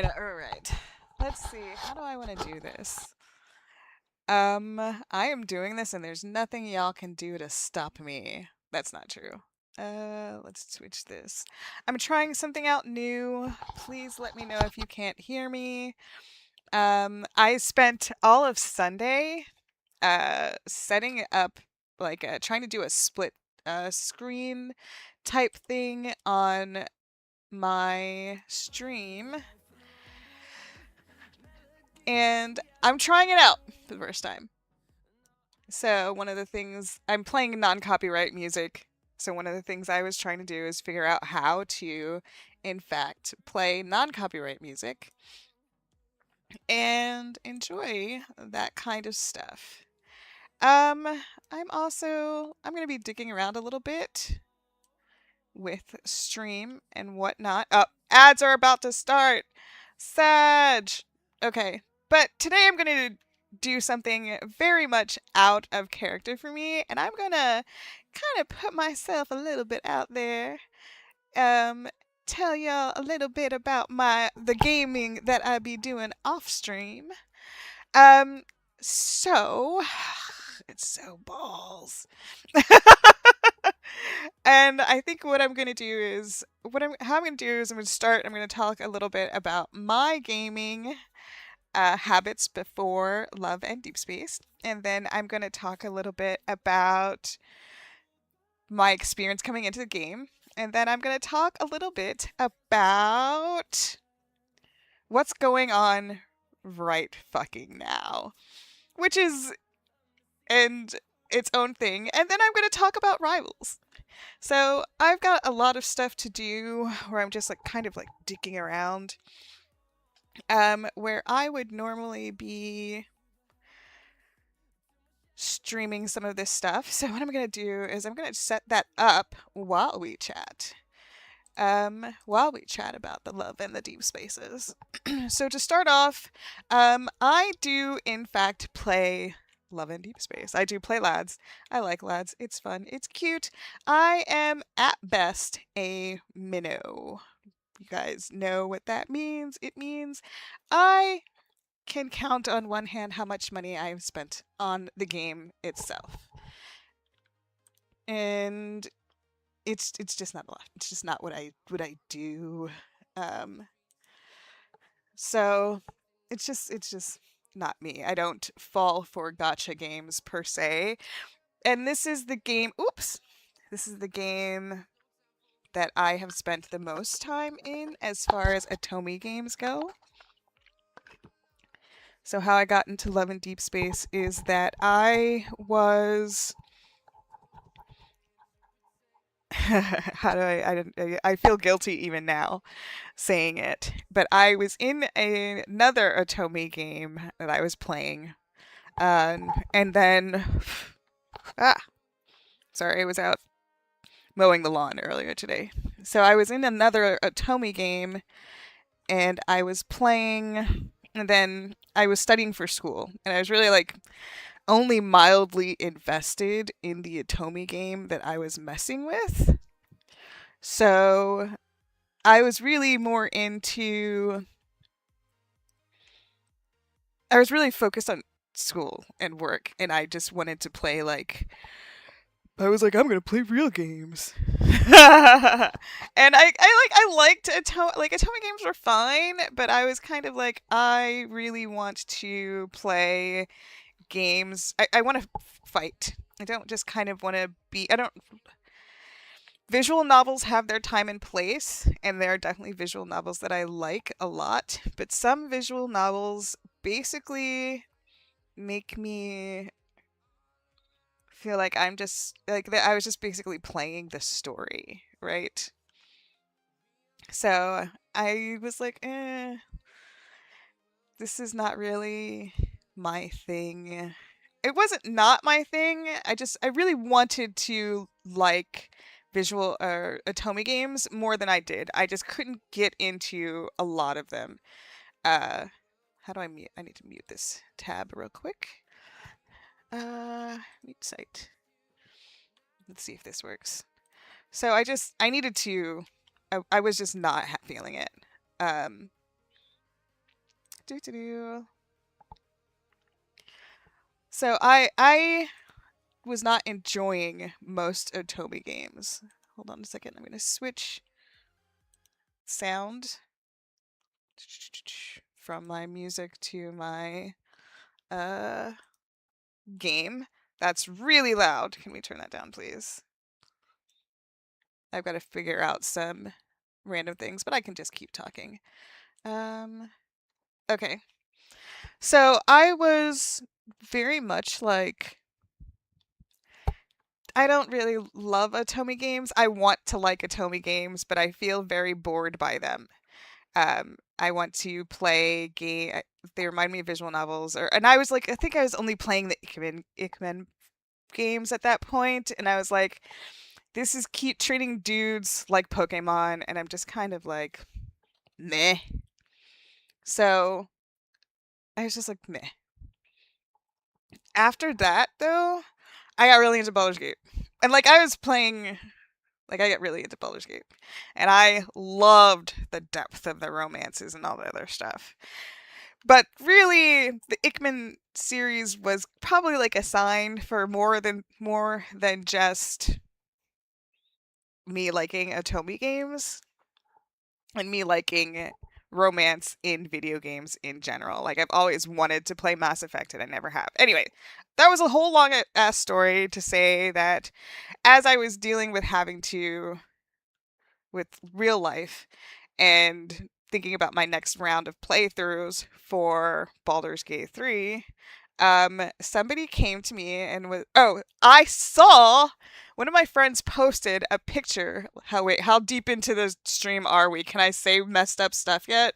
Alright. Let's see. How do I want to do this? I am doing this and there's nothing y'all can do to stop me. That's not true. Let's switch this. I'm trying something out new. Please let me know if you can't hear me. I spent all of Sunday setting up like trying to do a split screen type thing on my stream, and I'm trying it out for the first time. So one of the things I'm playing non-copyright music. So one of the things I was trying to do is figure out how to, in fact, play non-copyright music and enjoy that kind of stuff. Um, I'm gonna be digging around a little bit with stream and whatnot. Oh, ads are about to start. Sag. Okay, but today I'm gonna do something very much out of character for me, and I'm gonna kind of put myself a little bit out there. Um, Tell y'all a little bit about the gaming that I be doing off stream. Um, so it's so balls. And I think what I'm gonna do is how I'm gonna do is I'm gonna talk a little bit about my gaming habits before Love and Deepspace, and then I'm gonna talk a little bit about my experience coming into the game, and then I'm gonna talk a little bit about what's going on right fucking now, which is and its own thing, and then I'm gonna talk about rivals. So I've got a lot of stuff to do where I'm just like kind of like digging around. Where I would normally be streaming some of this stuff. So what I'm gonna do is I'm gonna set that up while we chat. While we chat about the love and the deep spaces. So to start off, I do in fact play Love and Deep Space. I do play lads. I like lads. It's fun. It's cute. I am at best a minnow. You guys know what that means. It means I can count on one hand how much money I have spent on the game itself. And it's just not a lot. It's just not what I do. Um so it's just not me. I don't fall for gotcha games per se. And this is the game, oops. This is the game that I have spent the most time in as far as Atomi games go. So how I got into Love and Deep Space is that I was how do I feel guilty even now saying it, but I was in another Atomi game that I was playing, and then ah, sorry, I was out mowing the lawn earlier today. So I was in another Atomi game, and I was playing, and then I was studying for school, and I was really like only mildly invested in the Atomi game that I was messing with. So I was really more into. I was really focused on school and work, and I just wanted to play like. I was like, I'm gonna play real games, and I liked Atomic games were fine, but I was kind of like, I really want to play games. I want to fight. I don't just kind of want to be. I don't. Visual novels have their time and place, and there are definitely visual novels that I like a lot, but some visual novels basically make me feel like I'm just like I was just basically playing the story, right? So I was like, this is not really my thing. It wasn't not my thing. I really wanted to like visual or Atomi games more than I did. I just couldn't get into a lot of them. Uh, how do I mute? I need to mute this tab real quick. Mute site. Let's see if this works. So I needed to. I was just not feeling it. Um, Do do do. So I was not enjoying most Otome games. Hold on a second. I'm gonna switch sound from my music to my uh game. That's really loud. Can we turn that down, please? I've got to figure out some random things, but I can just keep talking. Okay. So I was very much like, I don't really love Otome games. I want to like Otome games, but I feel very bored by them. I want to play game. They remind me of visual novels, and I was like, I think I was only playing the Ikman games at that point, and I was like, this is keep treating dudes like Pokemon, and I'm just kind of like, meh. So I was just like, meh. After that, though, I got really into Baldur's Gate, and like I was playing. Like, I got really into Baldur's Gate. And I loved the depth of the romances and all the other stuff. But really, the Ikman series was probably like a sign for more than just me liking Otome games and me liking romance in video games in general. Like, I've always wanted to play Mass Effect and I never have. Anyway, that was a whole long ass story to say that as I was dealing with having to with real life and thinking about my next round of playthroughs for Baldur's Gate 3, somebody came to me and I saw one of my friends posted a picture. How deep into the stream are we? Can I say messed up stuff yet?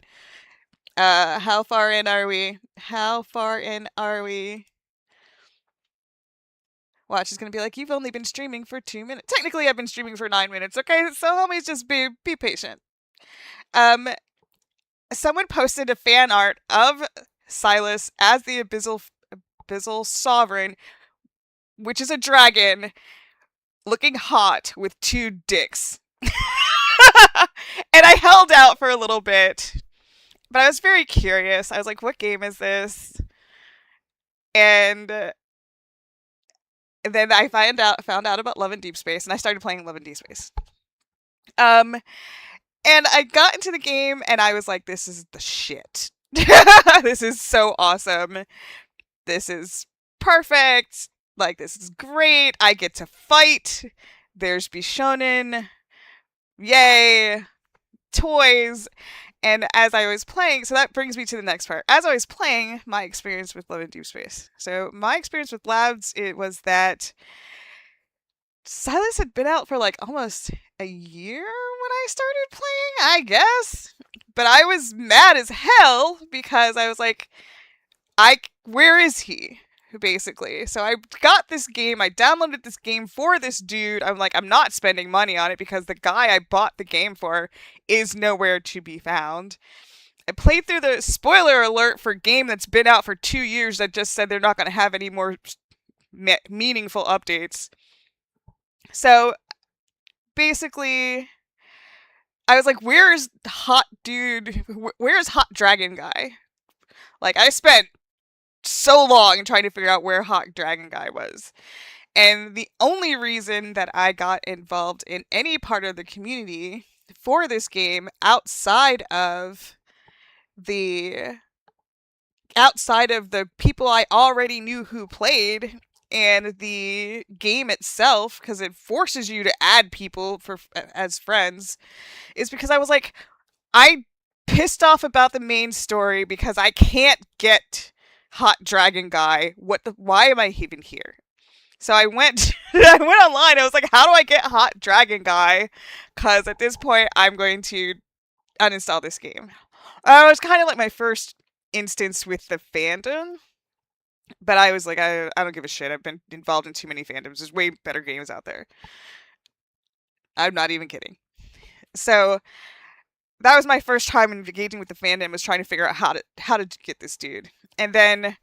How far in are we? How far in are we? Watch is gonna be like, you've only been streaming for 2 minutes. Technically, I've been streaming for 9 minutes. Okay, so homies, just be patient. Um, someone posted a fan art of Silas as the Abyssal Sovereign, which is a dragon, looking hot with two dicks. And I held out for a little bit, but I was very curious. I was like, what game is this? And then I found out about Love and Deepspace, and I started playing Love and Deepspace. And I got into the game, and I was like, this is the shit. This is so awesome. This is perfect. Like, this is great. I get to fight. There's Bishonen. Yay. Toys. And as I was playing, so that brings me to the next part. As I was playing, my experience with Love and Deepspace. So my experience with Labs, it was that Silas had been out for like almost a year when I started playing, I guess. But I was mad as hell because I was like, where is he? Basically. So I got this game, I downloaded this game for this dude. I'm like, I'm not spending money on it because the guy I bought the game for is nowhere to be found. I played through the spoiler alert for a game that's been out for 2 years that just said they're not going to have any more meaningful updates. So basically, I was like, where's hot dude? Where's hot dragon guy? Like, I spent so long trying to figure out where hot dragon guy was. And the only reason that I got involved in any part of the community for this game outside of the people I already knew who played and the game itself, because it forces you to add people as friends, is because I was like, I pissed off about the main story because I can't get hot dragon guy. Why am I even here? So I went I went online. I was like, how do I get hot dragon guy? Cuz at this point I'm going to uninstall this game. It was kind of like my first instance with the fandom. But I was like, I don't give a shit. I've been involved in too many fandoms. There's way better games out there. I'm not even kidding. So that was my first time engaging with the fandom, was trying to figure out how to get this dude. And then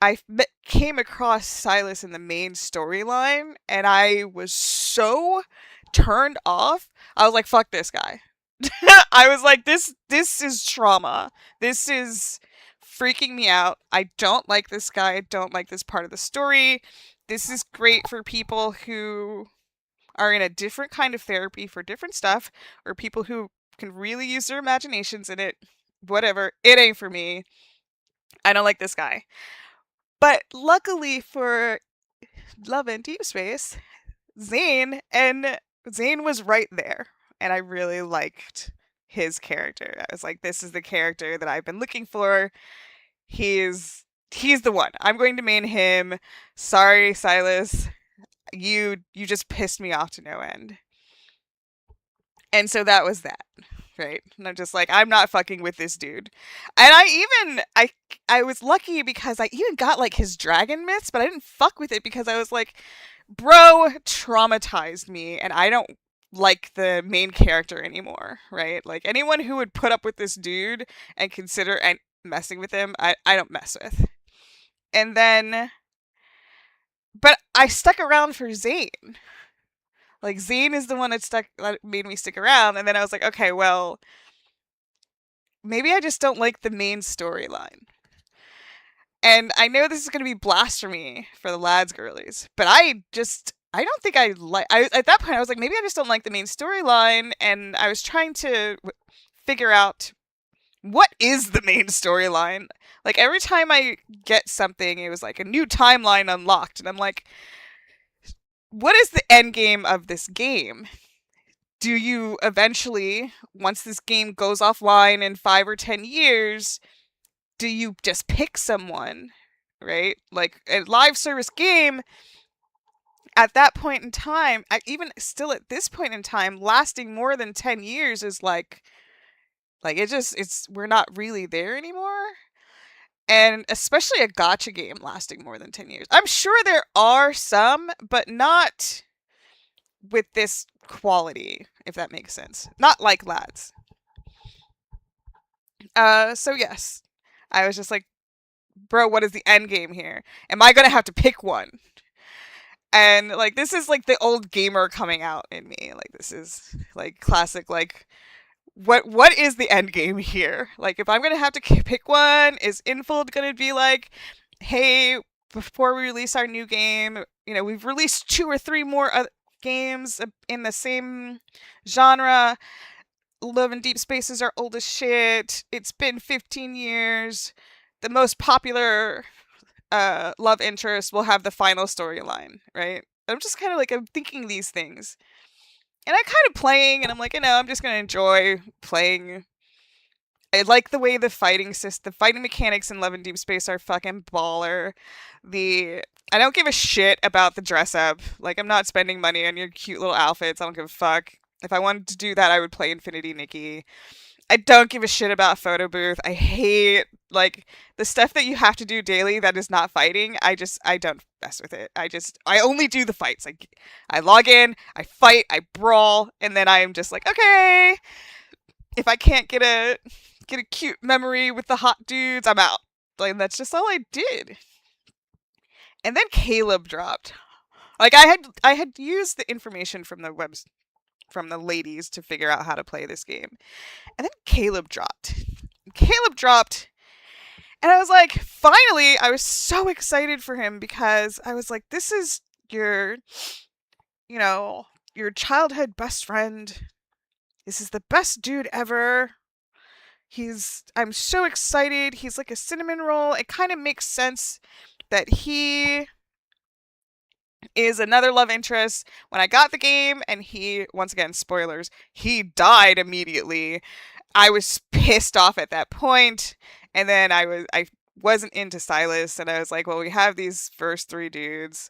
I came across Silas in the main storyline, and I was so turned off. I was like, fuck this guy. I was like, this is trauma. This is freaking me out. I don't like this guy. I don't like this part of the story. This is great for people who are in a different kind of therapy for different stuff, or people who can really use their imaginations in it. Whatever. It ain't for me. I don't like this guy. But luckily for Love and Deep Space, Zane was right there. And I really liked his character. I was like, this is the character that I've been looking for. He's the one. I'm going to main him. Sorry, Silas. You just pissed me off to no end. And so that was that. Right. And I'm just like, I'm not fucking with this dude. And I was lucky because I even got like his dragon myths, but I didn't fuck with it because I was like, bro traumatized me and I don't like the main character anymore, right? Like anyone who would put up with this dude and consider and messing with him, I don't mess with. And then but I stuck around for Zane. Like Zane is the one that made me stick around, and then I was like, okay, well, maybe I just don't like the main storyline. And I know this is going to be blasphemy for the lads girlies, but I don't think I like. I At that point I was like, maybe I just don't like the main storyline, and I was trying to figure out what is the main storyline. Like every time I get something, it was like a new timeline unlocked, and I'm like, what is the end game of this game? Do you eventually, once this game goes offline in 5 or 10 years, do you just pick someone, right? Like a live service game at that point in time, even still at this point in time, lasting more than 10 years is like it's we're not really there anymore. And especially a gotcha game lasting more than 10 years. I'm sure there are some, but not with this quality, if that makes sense. Not like lads. So yes. I was just like, bro, what is the end game here? Am I gonna have to pick one? And like this is like the old gamer coming out in me. Like this is like classic like what is the end game here? Like if I'm gonna have to pick one, is Infold gonna be like, hey, before we release our new game, we've released 2 or 3 more games in the same genre. Love and Deep Space is our oldest shit. It's been 15 years. The most popular love interest will have the final storyline, right? I'm just kind of like, I'm thinking these things. And I'm kind of playing, and I'm like, I'm just going to enjoy playing. I like the way the fighting mechanics in Love and Deep Space are fucking baller. I don't give a shit about the dress up. Like, I'm not spending money on your cute little outfits. I don't give a fuck. If I wanted to do that, I would play Infinity Nikki. I don't give a shit about photo booth. I hate like the stuff that you have to do daily that is not fighting. I don't mess with it. I only do the fights. I log in, I fight, I brawl, and then I am just like, okay. If I can't get a cute memory with the hot dudes, I'm out. Like that's just all I did. And then Caleb dropped. Like I had used the information from the webs from the ladies to figure out how to play this game. And then Caleb dropped. Caleb dropped, and I was like, finally, I was so excited for him because I was like, this is your childhood best friend. This is the best dude ever. I'm so excited. He's like a cinnamon roll. It kind of makes sense that he is another love interest. When I got the game and he, once again, spoilers, he died immediately. I was pissed off at that point, and then I wasn't into Silas, and I was like, well, we have these first 3 dudes,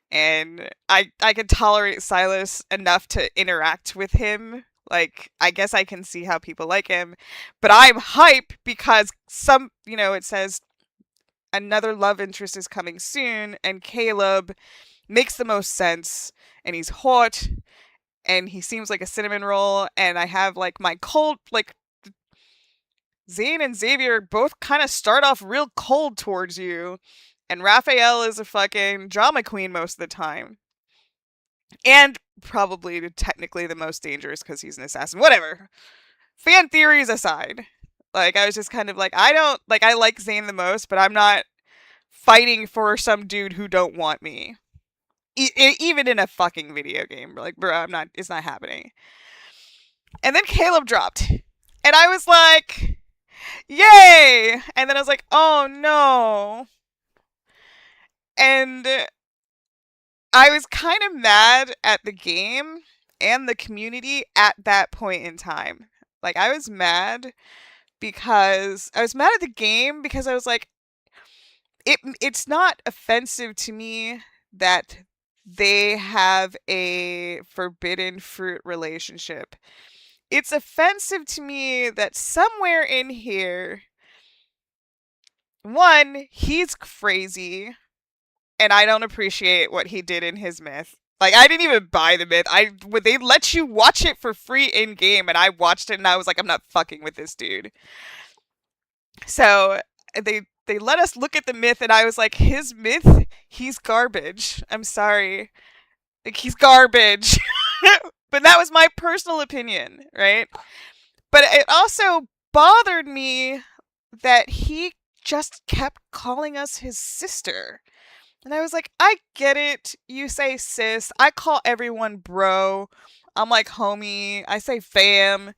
and I could tolerate Silas enough to interact with him. Like, I guess I can see how people like him, but I'm hype because it says another love interest is coming soon, and Caleb makes the most sense, and he's hot, and he seems like a cinnamon roll, and I have like my cold, like Zane and Xavier both kind of start off real cold towards you, and Raphael is a fucking drama queen most of the time. And probably technically the most dangerous because he's an assassin. Whatever. fan theories aside, like I was just kind of like, I don't like, I like Zayn the most, but I'm not fighting for some dude who don't want me. Even in a fucking video game, like, bro, I'm not. It's not happening. And then Caleb dropped, and I was like, "Yay!" And then I was like, "Oh no!" And I was kind of mad at the game and the community at that point in time. Like, I was mad because I was mad at the game because I was like, it's not offensive to me that they have a forbidden fruit relationship. It's offensive to me that somewhere in here, one, he's crazy and I don't appreciate what he did in his myth. Like, I didn't even buy the myth. They let you watch it for free in game, and I watched it and I was like, I'm not fucking with this dude. So they let us look at the myth, and I was like, his myth, he's garbage. I'm sorry, like, he's garbage. But that was my personal opinion, right? But it also bothered me that he just kept calling us his sister. And I was like, I get it. You say sis. I call everyone bro. I'm like homie. I say fam.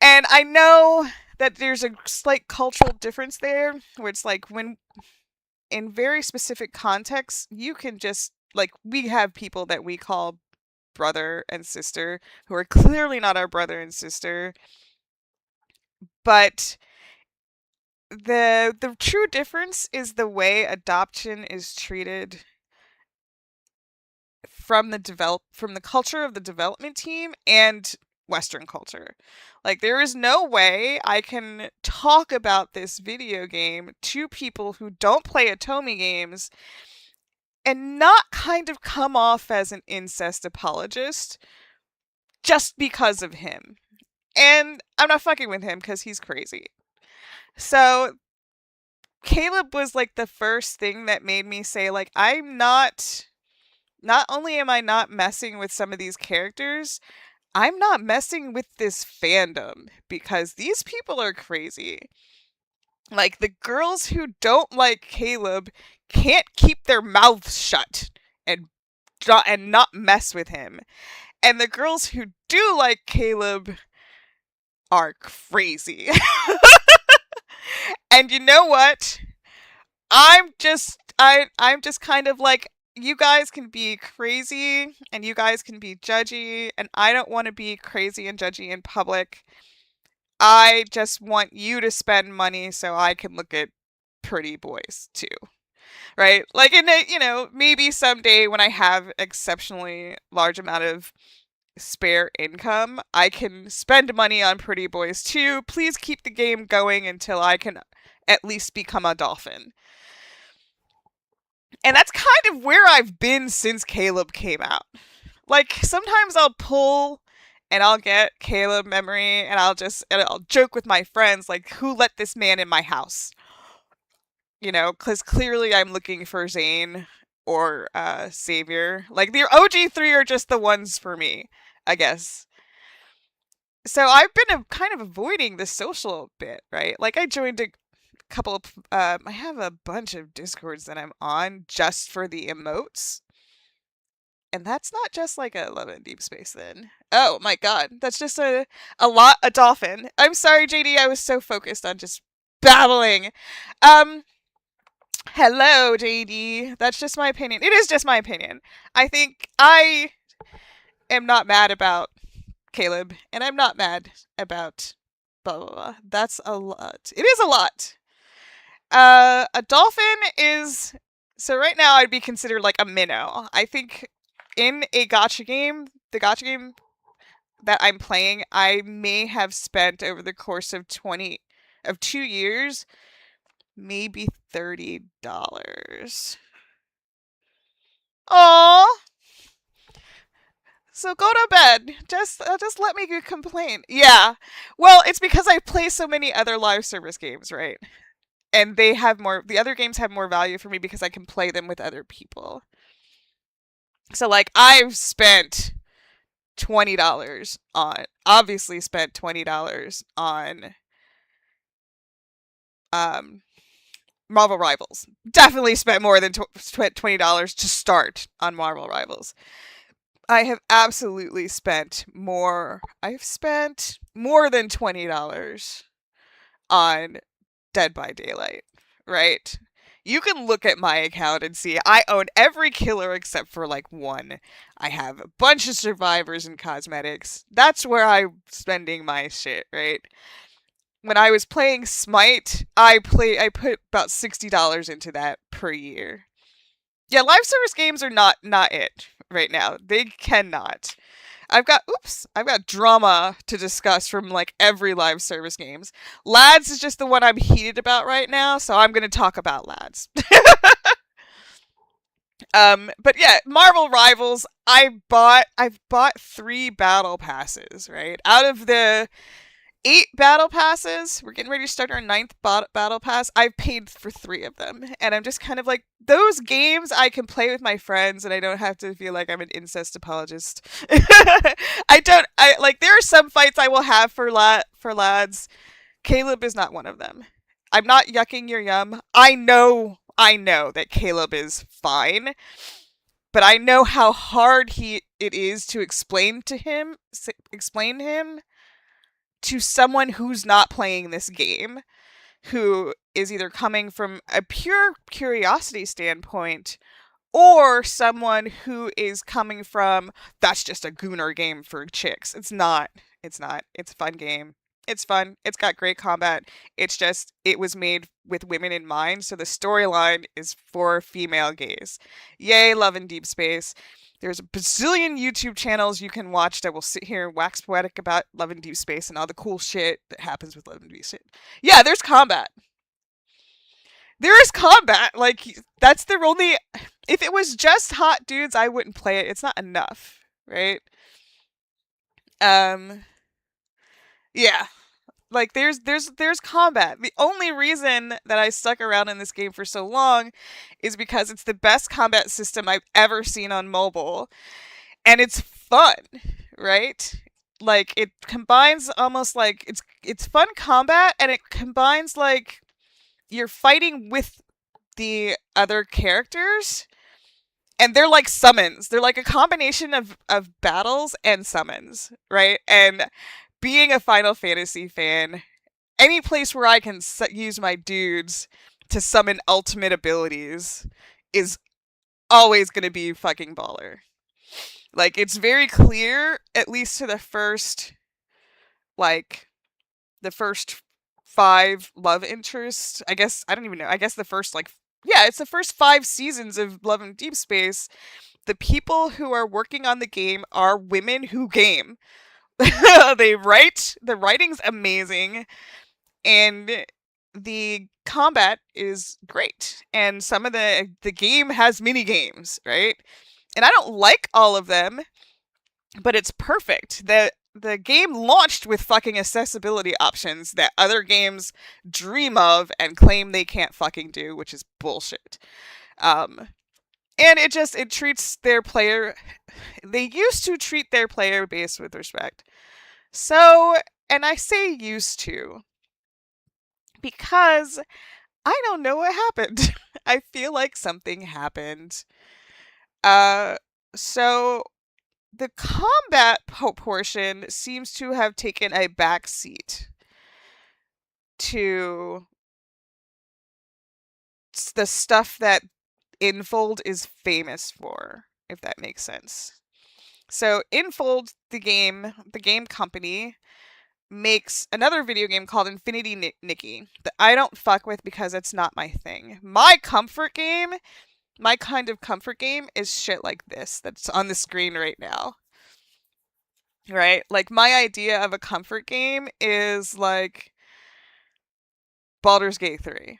And I know that there's a slight cultural difference there where it's like when in very specific contexts, you can just like we have people that we call brother and sister who are clearly not our brother and sister, but the true difference is the way adoption is treated from the culture of the development team and Western culture. Like, there is no way I can talk about this video game to people who don't play Atomi games and not kind of come off as an incest apologist just because of him. And I'm not fucking with him because he's crazy. So Caleb was like the first thing that made me say, like, not only am I not messing with some of these characters, I'm not messing with this fandom because these people are crazy. Like, the girls who don't like Caleb can't keep their mouths shut and and not mess with him. And the girls who do like Caleb are crazy. And you know what? I'm just kind of like, you guys can be crazy and you guys can be judgy, and I don't want to be crazy and judgy in public. I just want you to spend money so I can look at pretty boys too. Right? Like, in a, maybe someday when I have exceptionally large amount of spare income, I can spend money on pretty boys too. Please keep the game going until I can at least become a dolphin. And that's kind of where I've been since Caleb came out. Like, sometimes I'll pull and I'll get Caleb memory and I'll joke with my friends, like, who let this man in my house? Because clearly I'm looking for Zane or Savior. Like, the OG3 are just the ones for me, I guess. So I've been kind of avoiding the social bit, right? Like, I joined a couple of I have a bunch of discords that I'm on just for the emotes, and that's not just like a love and deep space then. Oh my god, that's just a dolphin. I'm sorry, JD, I was so focused on just babbling. Hello, JD. That's just my opinion. It is just my opinion. I think I am not mad about Caleb, and I'm not mad about blah blah blah. That's a lot. It is a lot. A dolphin is, so right now I'd be considered like a minnow. I think in a gotcha game, the gotcha game that I'm playing, I may have spent over the course of 2 years, maybe $30. Aww. So go to bed. Just let me complain. Yeah. Well, it's because I play so many other live service games, right? And the other games have more value for me because I can play them with other people. So, like, I've spent $20 on, obviously spent $20 on um, Marvel Rivals. Definitely spent more than $20 to start on Marvel Rivals. I have absolutely spent more. I've spent more than $20 on Dead by Daylight, right? You can look at my account and see I own every killer except for like one. I have a bunch of survivors and cosmetics. That's where I'm spending my shit, right? When I was playing Smite, I put about $60 into that per year. Yeah, live service games are not it right now. They cannot. I've got drama to discuss from like every live service games. Lads is just the one I'm heated about right now, so I'm gonna talk about Lads. But yeah, Marvel Rivals. I've bought 3 battle passes. Right out of the 8 battle passes, we're getting ready to start our ninth battle pass. I've paid for 3 of them, and I'm just kind of like those games I can play with my friends, and I don't have to feel like I'm an incest apologist. I don't. I like there are some fights I will have for lads. Caleb is not one of them. I'm not yucking your yum. I know that Caleb is fine, but I know how hard it is to explain him to someone who's not playing this game, who is either coming from a pure curiosity standpoint or someone who is coming from that's just a gooner game for chicks. It's not. It's not. It's a fun game. It's fun. It's got great combat. It's just it was made with women in mind, so the storyline is for female gaze. Yay, Love and Deep Space. There's a bazillion YouTube channels you can watch that will sit here and wax poetic about Love and Deep Space and all the cool shit that happens with Love and Deep Space. Yeah, there's combat. There is combat. Like that's the only. If it was just hot dudes, I wouldn't play it. It's not enough, right? Um, yeah. Like there's combat. The only reason that I stuck around in this game for so long is because it's the best combat system I've ever seen on mobile, and it's fun, right? Like it combines almost like it's fun combat, and it combines like you're fighting with the other characters, and they're like summons. They're like a combination of battles and summons, right? And being a Final Fantasy fan, any place where I can use my dudes to summon ultimate abilities is always going to be fucking baller. Like it's very clear, at least to like the first 5 love interests. I guess I don't even know. I guess the first like yeah, it's the first 5 seasons of Love and Deep Space. The people who are working on the game are women who game. They write. The writing's amazing, and the combat is great. And some of the game has mini games, right? And I don't like all of them, but it's perfect. The game launched with fucking accessibility options that other games dream of and claim they can't fucking do, which is bullshit. Um, and it treats their player. They used to treat their player base with respect. So, and I say used to because I don't know what happened. I feel like something happened. Uh, so the combat portion seems to have taken a back seat to the stuff that Infold is famous for, if that makes sense. So Infold, the game company, makes another video game called Infinity Nikki that I don't fuck with because it's not my thing. My kind of comfort game is shit like this that's on the screen right now. Right? Like my idea of a comfort game is like Baldur's Gate 3.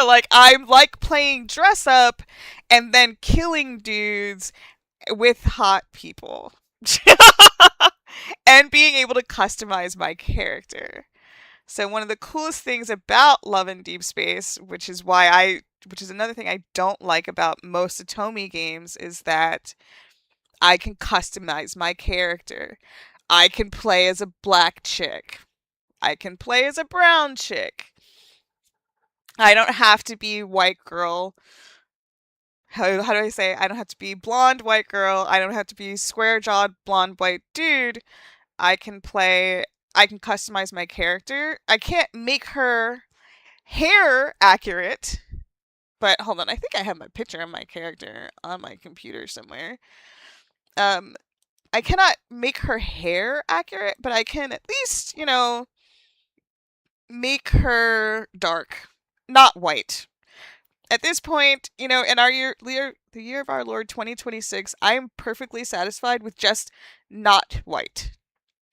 Like I'm like playing dress up and then killing dudes with hot people. And being able to customize my character. So one of the coolest things about Love and Deep Space, which is another thing I don't like about most Atomi games, is that I can customize my character. I can play as a black chick. I can play as a brown chick. I don't have to be white girl. How do I say? I don't have to be blonde white girl. I don't have to be square jawed blonde white dude. I can play. I can customize my character. I can't make her hair accurate. But hold on, I think I have my picture of my character on my computer somewhere. Um, I cannot make her hair accurate, but I can at least, make her dark, not white. At this point, in our the year of our Lord 2026, I'm perfectly satisfied with just not white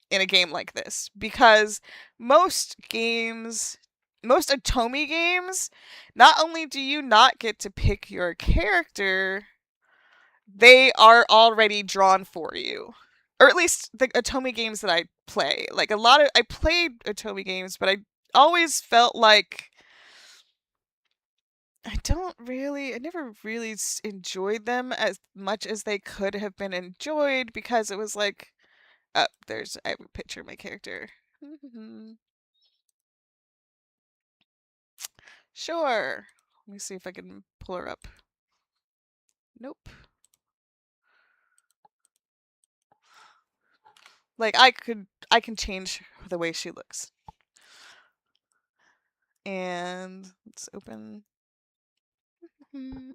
in a game like this because most games, most Atomi games, not only do you not get to pick your character, they are already drawn for you. Or at least the Atomi games that I play. Like I played Atomi games, but I always felt like I never really enjoyed them as much as they could have been enjoyed because it was like, I have a picture of my character. Sure. Let me see if I can pull her up. Nope. Like I can change the way she looks. And let's open.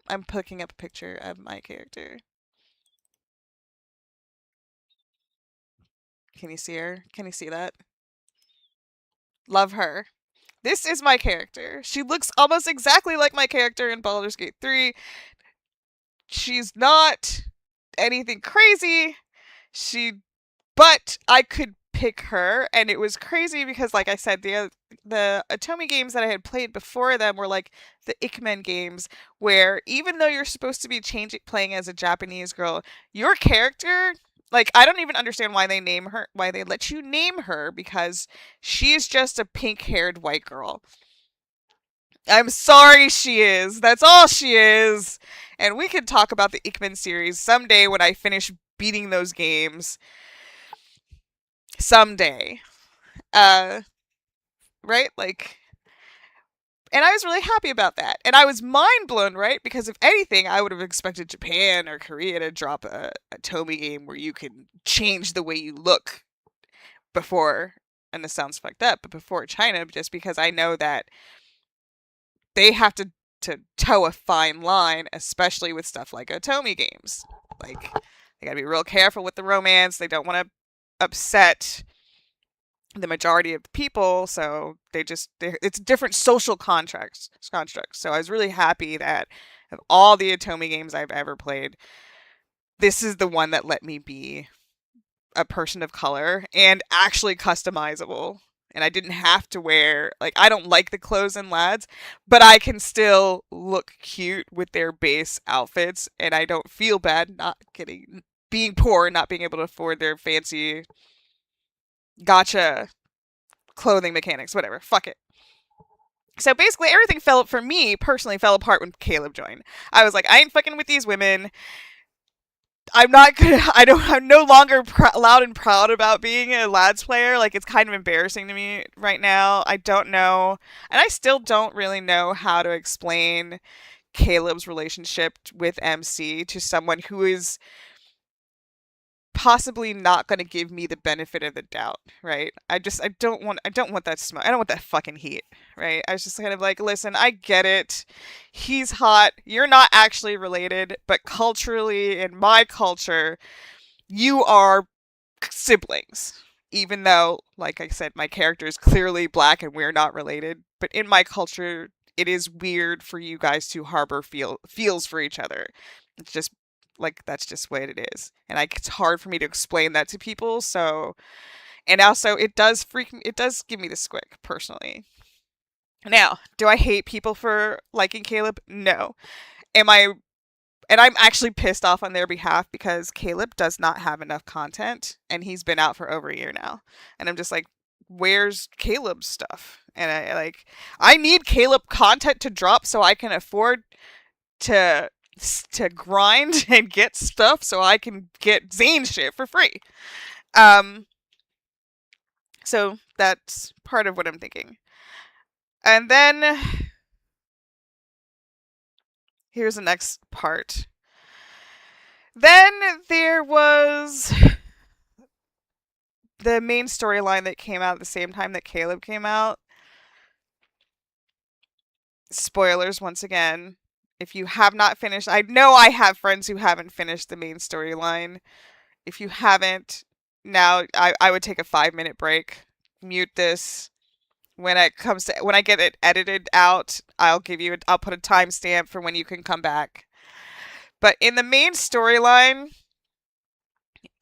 I'm picking up a picture of my character. Can you see her? Can you see that? Love her. This is my character. She looks almost exactly like my character in Baldur's Gate 3. She's not anything crazy. She but I could pick her, and it was crazy because, like I said, the Atomi games that I had played before them were like the Ikmen games, where even though you're supposed to be playing as a Japanese girl, your character, like I don't even understand why they let you name her because she's just a pink-haired white girl. I'm sorry she is. That's all she is. And we can talk about the Ikman series someday when I finish beating those games. Someday. Uh right? Like, and I was really happy about that. And I was mind blown, right? Because if anything, I would have expected Japan or Korea to drop a Tomy game where you can change the way you look before, and this sounds fucked up, but before China, just because I know that they have to toe a fine line, especially with stuff like Otomi games. Like, they gotta be real careful with the romance. They don't want to upset the majority of the people, so it's different social constructs. So I was really happy that of all the Otomi games I've ever played, this is the one that let me be a person of color and actually customizable. And I didn't have to wear, like, I don't like the clothes in lads, but I can still look cute with their base outfits, and I don't feel bad being poor and not being able to afford their fancy gotcha clothing mechanics, whatever. Fuck it. So basically, everything for me personally fell apart when Caleb joined. I was like, I ain't fucking with these women. I'm not gonna. I'm no longer loud and proud about being a lads player. Like, it's kind of embarrassing to me right now. I don't know, and I still don't really know how to explain Caleb's relationship with MC to someone who is possibly not going to give me the benefit of the doubt, right? I don't want that smoke. I don't want that fucking heat, right? I was just kind of like, listen, I get it. He's hot. You're not actually related, but culturally, in my culture, you are siblings. Even though, like I said, my character is clearly black and we're not related, but in my culture, it is weird for you guys to harbor feels for each other. It's just like that's just what it is, and it's hard for me to explain that to people. So, and also it does give me the squick personally. Now, do I hate people for liking Caleb? No. Am I and I'm actually pissed off on their behalf because Caleb does not have enough content and he's been out for over a year now. And I'm just like, where's Caleb's stuff? And I need Caleb content to drop so I can afford to to grind and get stuff so I can get Zane shit for free. Um, so that's part of what I'm thinking. And then here's the next part. Then there was the main storyline that came out at the same time that Caleb came out. Spoilers once again. If you have not finished, I know I have friends who haven't finished the main storyline. If you haven't, now I would take a 5-minute break, mute this. When it comes to when I get it edited out, I'll put a timestamp for when you can come back. But in the main storyline,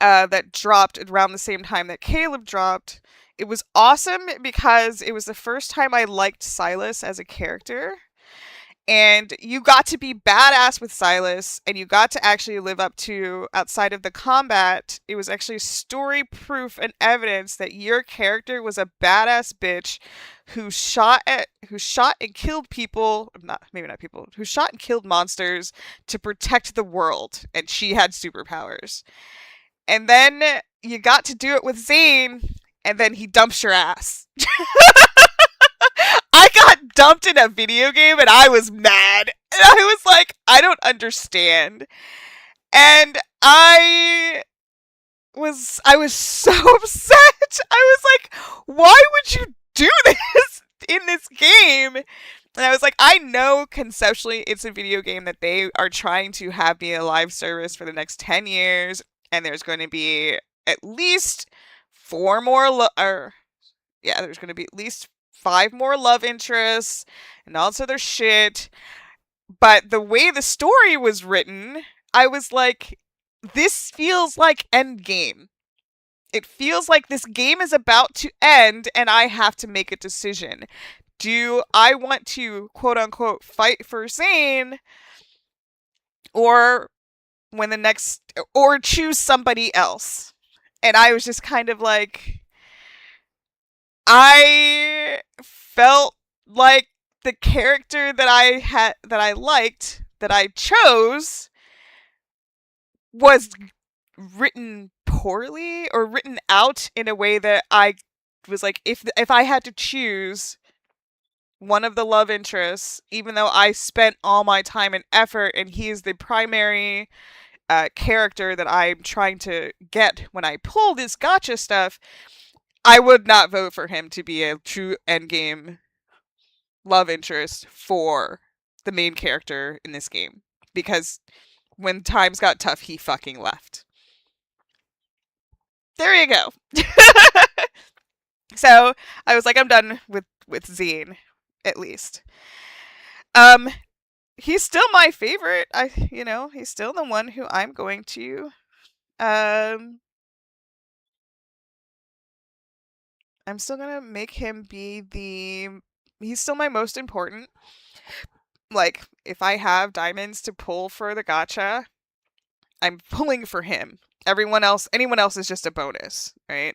that dropped around the same time that Caleb dropped, it was awesome because it was the first time I liked Silas as a character. And you got to be badass with Silas, and you got to actually live up to, outside of the combat, it was actually story proof and evidence that your character was a badass bitch who shot and killed people, not maybe not people, who shot and killed monsters to protect the world, and she had superpowers. And then you got to do it with Zane, and then he dumps your ass. I got dumped in a video game and I was mad. And I was like, I don't understand. And I was so upset. I was like, why would you do this in this game? And I was like, I know conceptually it's a video game that they are trying to have be a live service for the next 10 years, and there's going to be at least four more there's going to be at least 5 more love interests and all this other shit. But the way the story was written, I was like, this feels like Endgame. It feels like this game is about to end and I have to make a decision. Do I want to, quote unquote, fight for Zane, or or choose somebody else? And I was just kind of like, I felt like the character that I liked, that I chose, was written poorly or written out in a way that I was like, if I had to choose one of the love interests, even though I spent all my time and effort and he is the primary character that I'm trying to get when I pull this gotcha stuff, I would not vote for him to be a true endgame love interest for the main character in this game. Because when times got tough, he fucking left. There you go. So I was like, I'm done with Zane, at least. Um, he's still my favorite. He's still the one who I'm going to. I'm still gonna make him be he's still my most important. Like, if I have diamonds to pull for the gotcha, I'm pulling for him. Anyone else is just a bonus, right?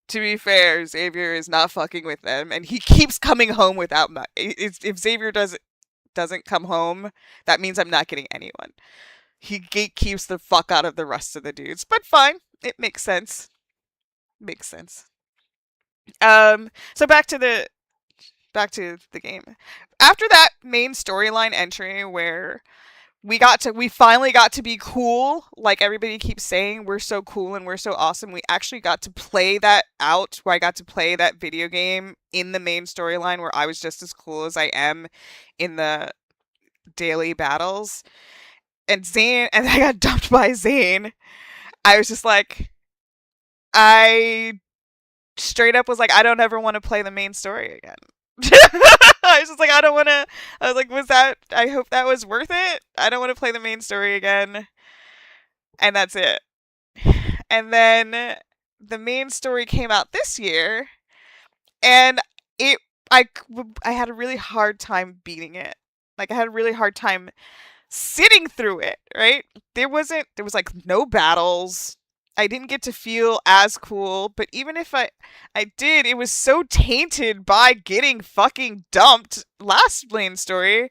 To be fair, Xavier is not fucking with them, and he keeps coming home without if Xavier doesn't come home, that means I'm not getting anyone. He gatekeeps the fuck out of the rest of the dudes, but fine, it makes sense. Makes sense. So back to the game. After that main storyline entry where we finally got to be cool, like everybody keeps saying, we're so cool and we're so awesome. We actually got to play that out, where I got to play that video game in the main storyline where I was just as cool as I am in the daily battles. And I got dumped by Zane. I was just like, I straight up was like, I don't ever want to play the main story again. I was just like, I don't want to. I was like, I hope that was worth it. I don't want to play the main story again. And that's it. And then the main story came out this year, and I had a really hard time beating it. Like, I had a really hard time sitting through it, right? There was like no battles. I didn't get to feel as cool, but even if I did, it was so tainted by getting fucking dumped last main story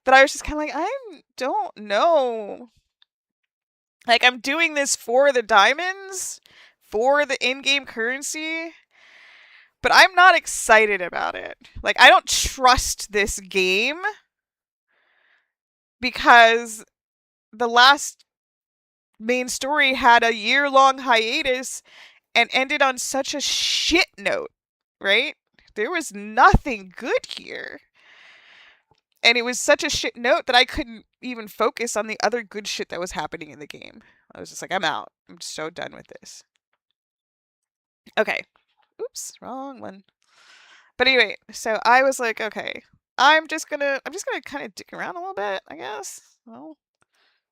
that I was just kind of like, I don't know. Like, I'm doing this for the diamonds, for the in-game currency, but I'm not excited about it. Like, I don't trust this game because the last main story had a year-long hiatus and ended on such a shit note, right? There was nothing good here. And it was such a shit note that I couldn't even focus on the other good shit that was happening in the game. I was just like, I'm out. I'm so done with this. Okay. Oops, wrong one. But anyway, so I was like, okay, I'm just gonna kind of dick around a little bit, I guess. Well,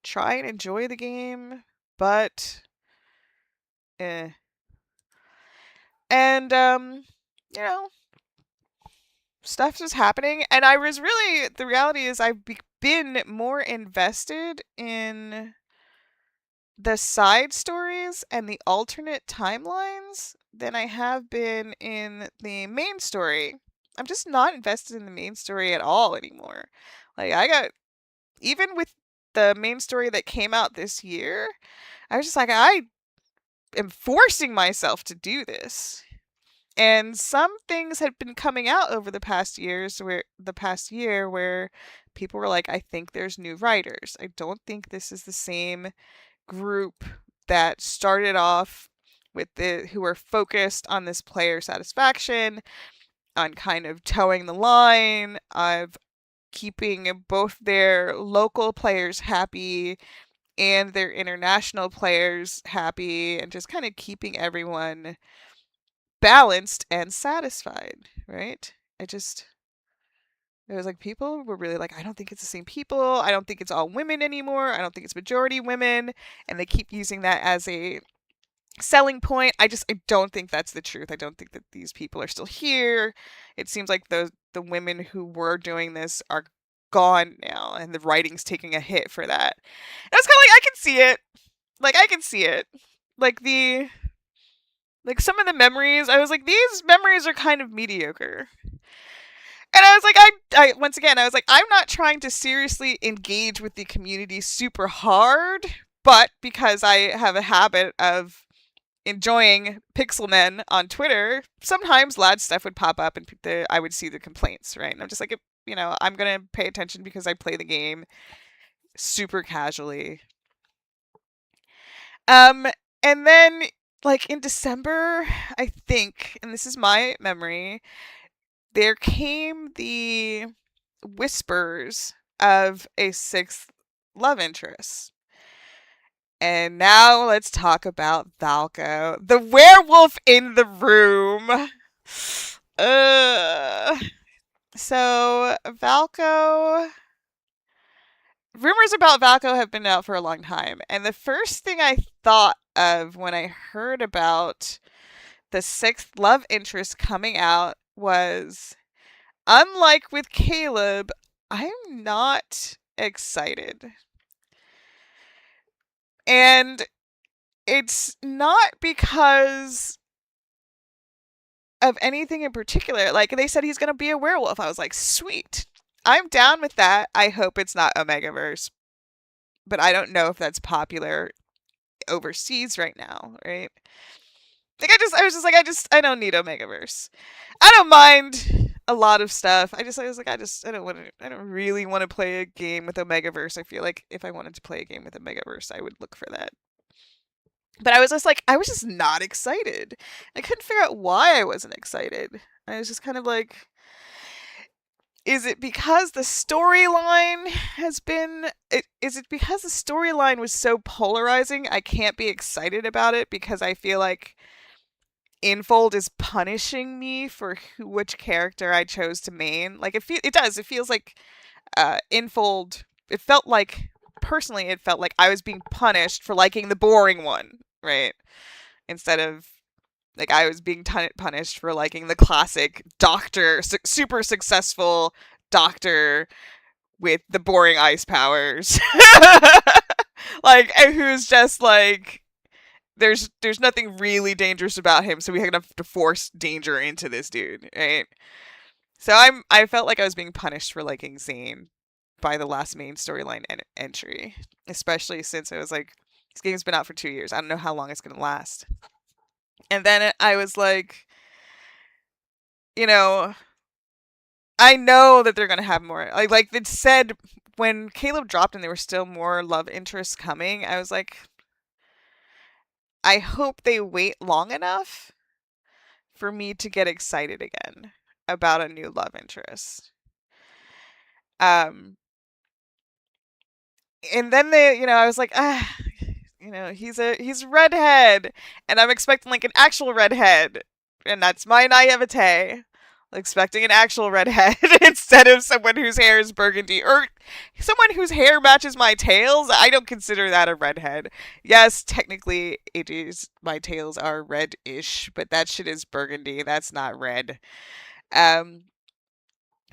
try and enjoy the game, but eh. And you know, stuff is happening, and I was really the reality is been more invested in the side stories and the alternate timelines than I have been in the main story. I'm just not invested in the main story at all anymore. Like I got even with the main story that came out this year, I was just like I am forcing myself to do this. And some things had been coming out over the past year where people were like, I think there's new writers. I don't think this is the same group that started off with the who were focused on this player satisfaction, on kind of towing the line, of keeping both their local players happy and their international players happy, and just kind of keeping everyone balanced and satisfied, right? It was like people were really like, I don't think it's the same people. I don't think it's all women anymore. I don't think it's majority women. And they keep using that as a selling point. I don't think that's the truth. I don't think that these people are still here. It seems like the women who were doing this are gone now, and the writing's taking a hit for that. And I was kind of like, I can see it. Like I can see it. Like some of the memories, I was like, these memories are kind of mediocre. And I was like, I once again, I was like, I'm not trying to seriously engage with the community super hard, but because I have a habit of enjoying pixel men on Twitter, sometimes lad stuff would pop up and I would see the complaints, right? And I'm just like, I'm gonna pay attention because I play the game super casually. Um, and then like in December, I think, and this is my memory, there came the whispers of a sixth love interest. And now let's talk about Valko, the werewolf in the room. So Valko, rumors about Valko have been out for a long time, and the first thing I thought of when I heard about the sixth love interest coming out was, unlike with Caleb, I'm not excited. And it's not because of anything in particular. Like, they said he's going to be a werewolf. I was like, sweet. I'm down with that. I hope it's not Omegaverse. But I don't know if that's popular overseas right now, right? Like, I don't need Omegaverse. I don't mind a lot of stuff. I was like, I don't really want to play a game with Omegaverse. I feel like if I wanted to play a game with Omegaverse, I would look for that. But I was just not excited. I couldn't figure out why I wasn't excited. I was just kind of like, is it because the storyline is it because the storyline was so polarizing I can't be excited about it because I feel like Infold is punishing me for which character I chose to main? Like it feels like Infold, it felt like personally it felt like I was being punished for liking the boring one, right? Instead of like I was being punished for liking the classic doctor, super successful doctor with the boring ice powers. Like who's just like there's nothing really dangerous about him, so we have to force danger into this dude, right? So I felt like I was being punished for liking Zane by the last main storyline entry, especially since it was like this game's been out for 2 years. I don't know how long it's gonna last. And then I was like, you know, I know that they're gonna have more. Like it said when Caleb dropped and there were still more love interests coming. I was like, I hope they wait long enough for me to get excited again about a new love interest. Um, and then I was like, he's redhead, and I'm expecting like an actual redhead, and that's my naivete. Expecting an actual redhead instead of someone whose hair is burgundy or someone whose hair matches my tails. I don't consider that a redhead. Yes, technically it is. My tails are red-ish, but that shit is burgundy. That's not red. Um,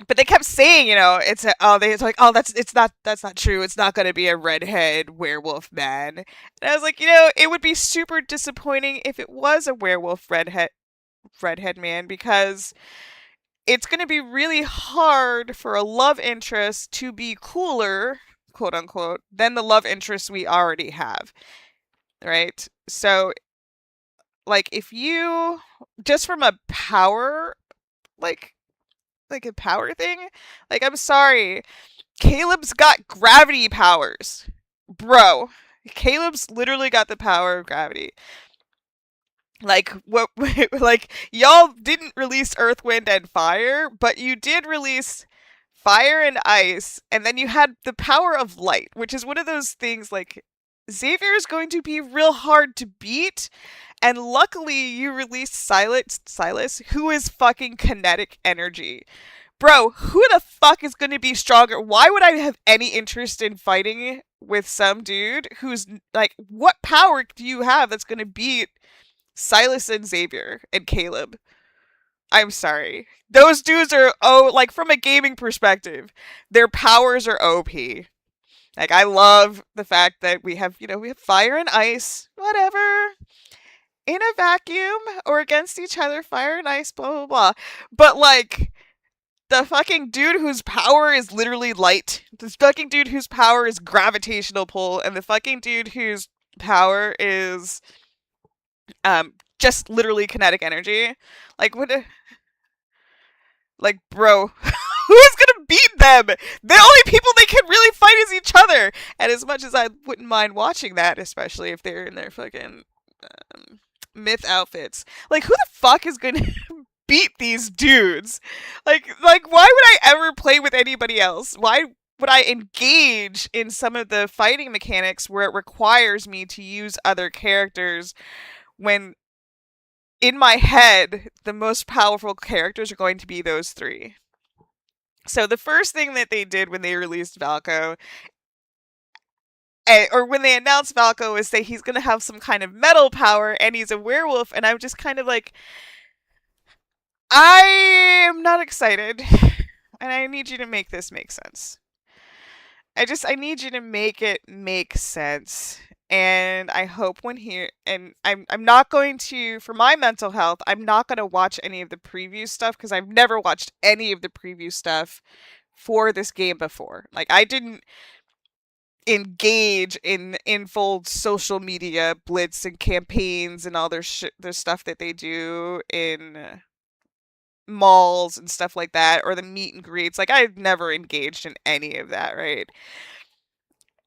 but they kept saying, it's like, oh, that's not true. It's not going to be a redhead werewolf man. And I was like, it would be super disappointing if it was a werewolf redhead man, because it's going to be really hard for a love interest to be cooler, quote unquote, than the love interest we already have. Right? So, like, if you, just from a power, like a power thing, like, I'm sorry, Caleb's got gravity powers. Bro, Caleb's literally got the power of gravity. Like, what, like, y'all didn't release Earth, Wind, and Fire, but you did release Fire and Ice, and then you had the power of light, which is one of those things, like, Xavier is going to be real hard to beat, and luckily you released Silas, who is fucking kinetic energy. Bro, who the fuck is going to be stronger? Why would I have any interest in fighting with some dude who's, like, what power do you have that's going to beat Silas and Xavier and Caleb? I'm sorry. Those dudes are, like, from a gaming perspective, their powers are OP. Like, I love the fact that we have fire and ice, whatever, in a vacuum or against each other, fire and ice, blah, blah, blah. But, like, the fucking dude whose power is literally light, this fucking dude whose power is gravitational pull, and the fucking dude whose power is just literally kinetic energy. Like, like, bro, who's gonna beat them? The only people they can really fight is each other. And as much as I wouldn't mind watching that, especially if they're in their fucking myth outfits, like, who the fuck is gonna beat these dudes? Like, why would I ever play with anybody else? Why would I engage in some of the fighting mechanics where it requires me to use other characters when in my head the most powerful characters are going to be those three? So the first thing that they did when they released Valko, or when they announced Valko, is say he's going to have some kind of metal power and he's a werewolf, and I'm just kind of like, I am not excited, and I need you to make this make sense. I need you to make it make sense. And I hope I'm not going to, for my mental health, I'm not going to watch any of the preview stuff, because I've never watched any of the preview stuff for this game before. Like, I didn't engage in full social media blitz and campaigns and all their stuff that they do in malls and stuff like that, or the meet and greets. Like, I've never engaged in any of that, right?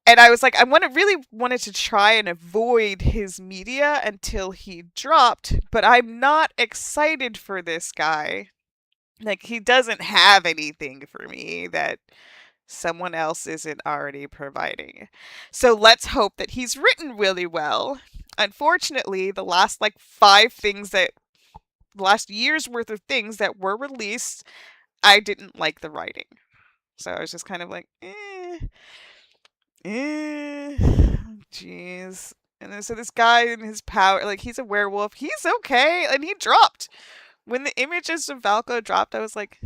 And I was like, really wanted to try and avoid his media until he dropped, but I'm not excited for this guy. Like, he doesn't have anything for me that someone else isn't already providing. So let's hope that he's written really well. Unfortunately, the last last year's worth of things that were released, I didn't like the writing. So I was just kind of like, jeez. And then so this guy and his power, like, he's a werewolf. He's okay, and he dropped. When the images of Valko dropped, I was like,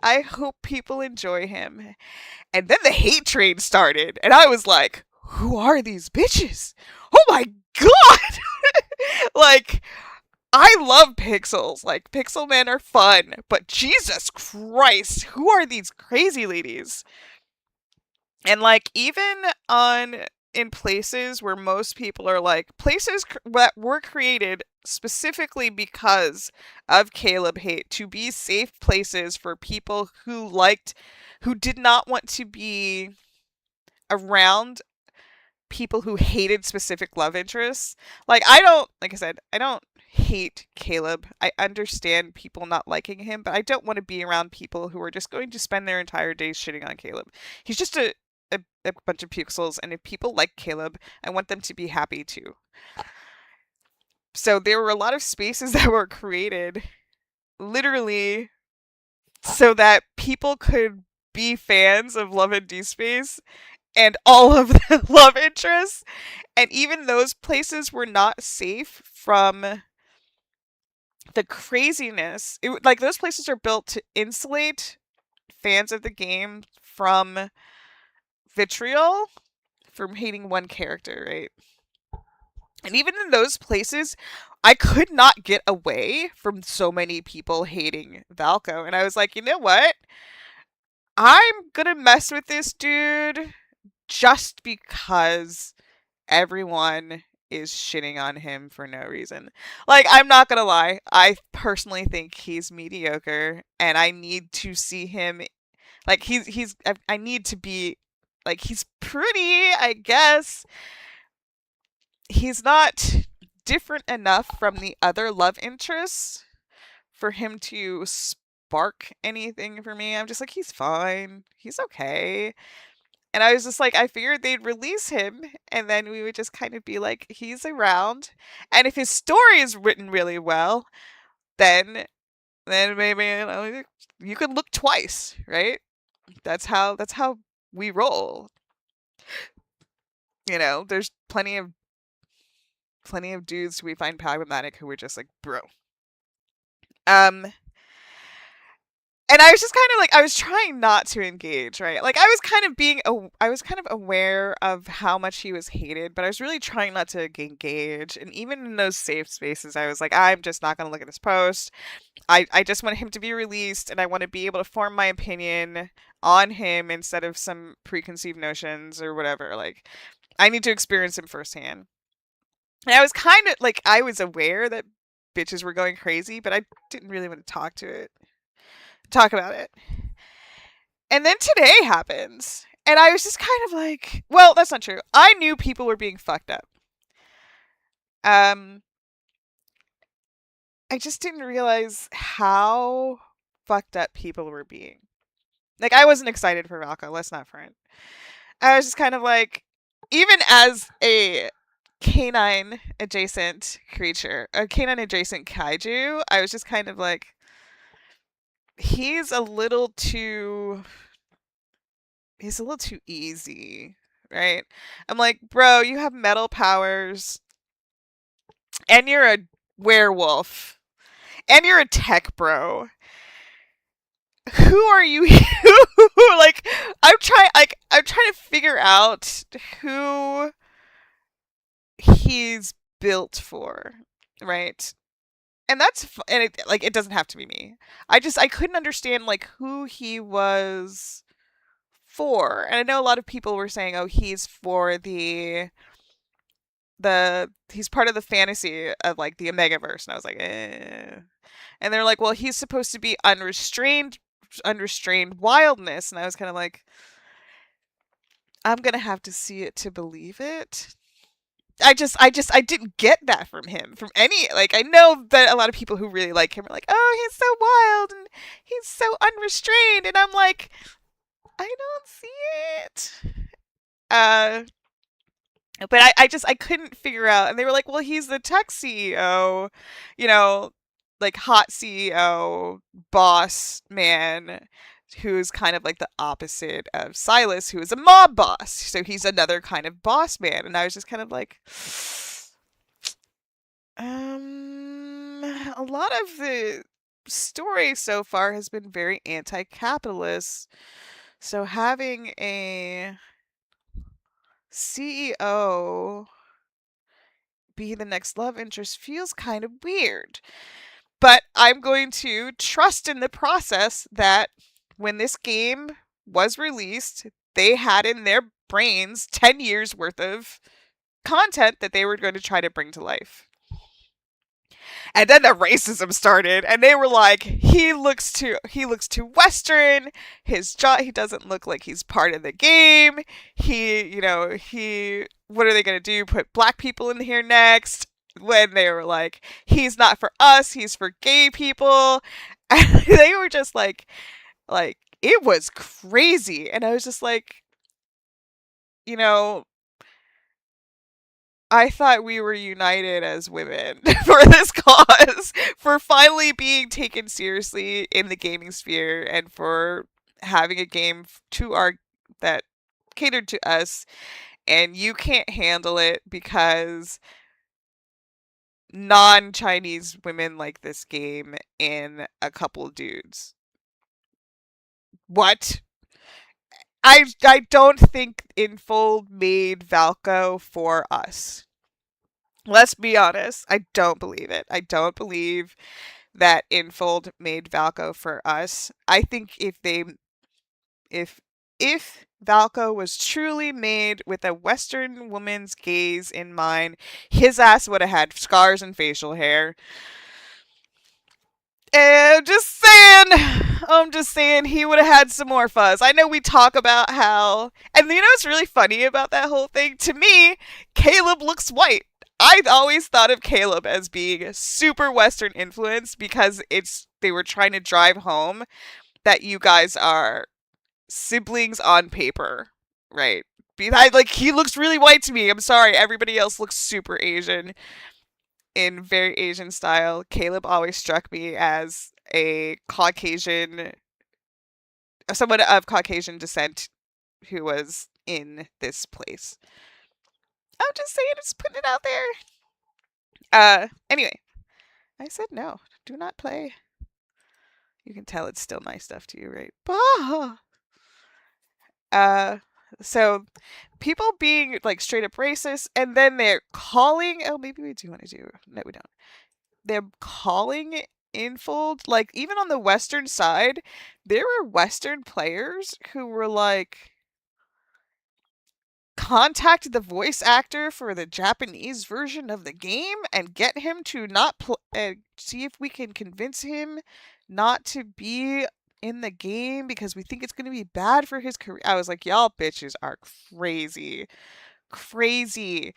I hope people enjoy him. And then the hate train started, and I was like, who are these bitches? Oh my god! Like, I love pixels. Like, pixel men are fun, but Jesus Christ, who are these crazy ladies? And like, even on in places where most people are like places that were created specifically because of Caleb hate to be safe places for people who did not want to be around people who hated specific love interests. Like, like I said, I don't hate Caleb. I understand people not liking him, but I don't want to be around people who are just going to spend their entire days shitting on Caleb. He's just a bunch of pixels, and if people like Caleb, I want them to be happy too. So there were a lot of spaces that were created literally so that people could be fans of Love and Deepspace and all of the love interests. And even those places were not safe from the craziness. Like, those places are built to insulate fans of the game from vitriol, from hating one character, right? And even in those places, I could not get away from so many people hating Valko. And I was like, you know what? I'm gonna mess with this dude just because everyone is shitting on him for no reason. Like, I'm not gonna lie, I personally think he's mediocre, and I need to see him. Like, I need to be like, he's pretty, I guess. He's not different enough from the other love interests for him to spark anything for me. I'm just like, he's fine, he's okay. And I was just like, I figured they'd release him, and then we would just kind of be like, he's around. And if his story is written really well, then maybe, you could look twice, right? That's how we roll. There's plenty of dudes we find problematic who were just like, bro. Um, and I was just kind of like, I was trying not to engage, right? Like, I was kind of aware of how much he was hated, but I was really trying not to engage. And even in those safe spaces, I was like, I'm just not going to look at this post. I just want him to be released, and I want to be able to form my opinion on him instead of some preconceived notions or whatever. Like, I need to experience him firsthand. And I was kind of like, I was aware that bitches were going crazy, but I didn't really want to talk about it. And then today happens. And I was just kind of like, well, that's not true. I knew people were being fucked up. Um, I just didn't realize how fucked up people were being. Like, I wasn't excited for Valka, let's not front. I was just kind of like, even as a canine adjacent creature, a canine adjacent kaiju, I was just kind of like, he's a little too easy, right? I'm like, bro, you have metal powers, and you're a werewolf, and you're a tech bro. Who are you? Like, I'm trying to figure out who he's built for, right? And it doesn't have to be me. I couldn't understand like who he was for. And I know a lot of people were saying, "Oh, he's for he's part of the fantasy of like the Omegaverse." And I was like, "Eh." And they're like, "Well, he's supposed to be unrestrained wildness." And I was kind of like, "I'm going to have to see it to believe it." I didn't get that from him. From any, like, I know that a lot of people who really like him are like, "Oh, he's so wild and he's so unrestrained." And I'm like, I don't see it. Uh, but I couldn't figure out. And they were like, well, he's the tech CEO, you know, like hot CEO, boss man, who's kind of like the opposite of Silas, who is a mob boss. So he's another kind of boss man. And I was just kind of like, a lot of the story so far has been very anti-capitalist. So having a CEO be the next love interest feels kind of weird. But I'm going to trust in the process that when this game was released, they had in their brains 10 years worth of content that they were going to try to bring to life. And then the racism started, and they were like, he looks too Western. His jaw, he doesn't look like he's part of the game. He what are they gonna do? Put black people in here next? When they were like, he's not for us, he's for gay people. And they were just like it was crazy, and I was just like, you know, I thought we were united as women for this cause, for finally being taken seriously in the gaming sphere, and for having a game to our that catered to us, and you can't handle it because non-Chinese women like this game and a couple dudes. What? I don't think Infold made Valco for us. Let's be honest. I don't believe it. I don't believe that Infold made Valco for us. I think if if Valco was truly made with a Western woman's gaze in mind, his ass would have had scars and facial hair. And I'm just saying he would have had some more fuzz. I know we talk about how, and you know what's really funny about that whole thing? To me, Caleb looks white. I've always thought of Caleb as being super Western influenced because they were trying to drive home that you guys are siblings on paper, right? Like he looks really white to me. I'm sorry, everybody else looks super Asian in very Asian style. Caleb always struck me as a Caucasian, someone of Caucasian descent who was in this place. I'm just saying, just putting it out there. Anyway, I said no. Do not play. You can tell it's still my stuff to you, right? Bah! So people being like straight up racist, and then they're calling. Oh, maybe we do want to do. No, we don't. They're calling Infold, like even on the Western side, there were Western players who were like, contact the voice actor for the Japanese version of the game and get him to not see if we can convince him not to be in the game because we think it's going to be bad for his career. I was like, y'all bitches are crazy. Crazy.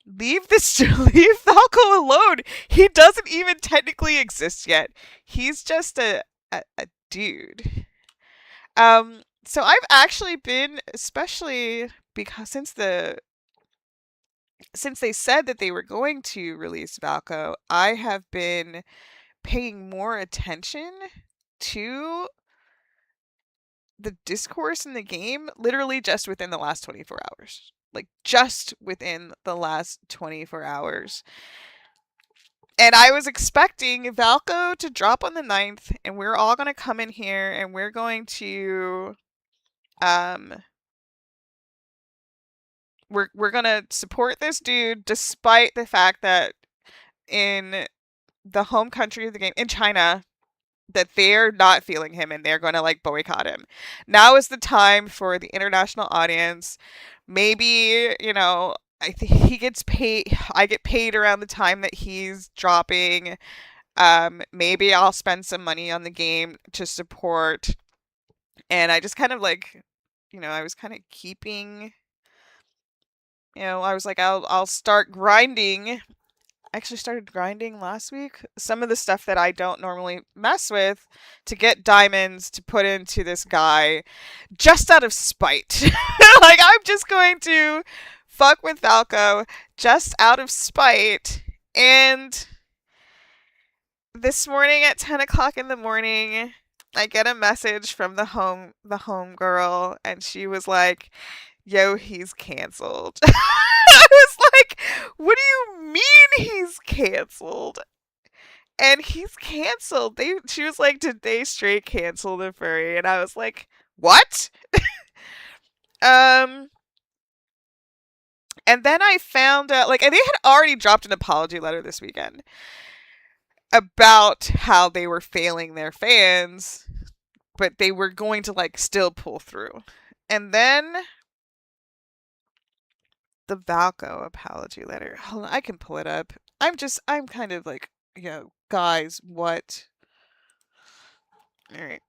Leave this leave Falco alone. He doesn't even technically exist yet. He's just a dude. So I've actually been, especially because since they said that they were going to release Valco, I have been paying more attention to the discourse in the game literally just within the last 24 hours. Like just within the last 24 hours. And I was expecting Valco to drop on the 9th, and we're all going to come in here and we're going to we're going to support this dude despite the fact that in the home country of the game, in China, that they're not feeling him and they're going to like boycott him. Now is the time for the international audience. Maybe, I think he gets paid. I get paid around the time that he's dropping. Maybe I'll spend some money on the game to support. And I just kind of like, I was kind of keeping, I was like, I'll start grinding. I actually started grinding last week. Some of the stuff that I don't normally mess with to get diamonds to put into this guy just out of spite. Like, I'm just going to fuck with Valco just out of spite. And this morning at 10 o'clock in the morning, I get a message from the home girl, and she was like, yo, he's canceled. I was like, what do you mean he's canceled? And he's canceled. She was like, did they straight cancel the furry? And I was like, what? And then I found out, like, they had already dropped an apology letter this weekend about how they were failing their fans, but they were going to, like, still pull through. And then the Valco apology letter. Hold on, I can pull it up. I'm kind of like, guys, what? All right.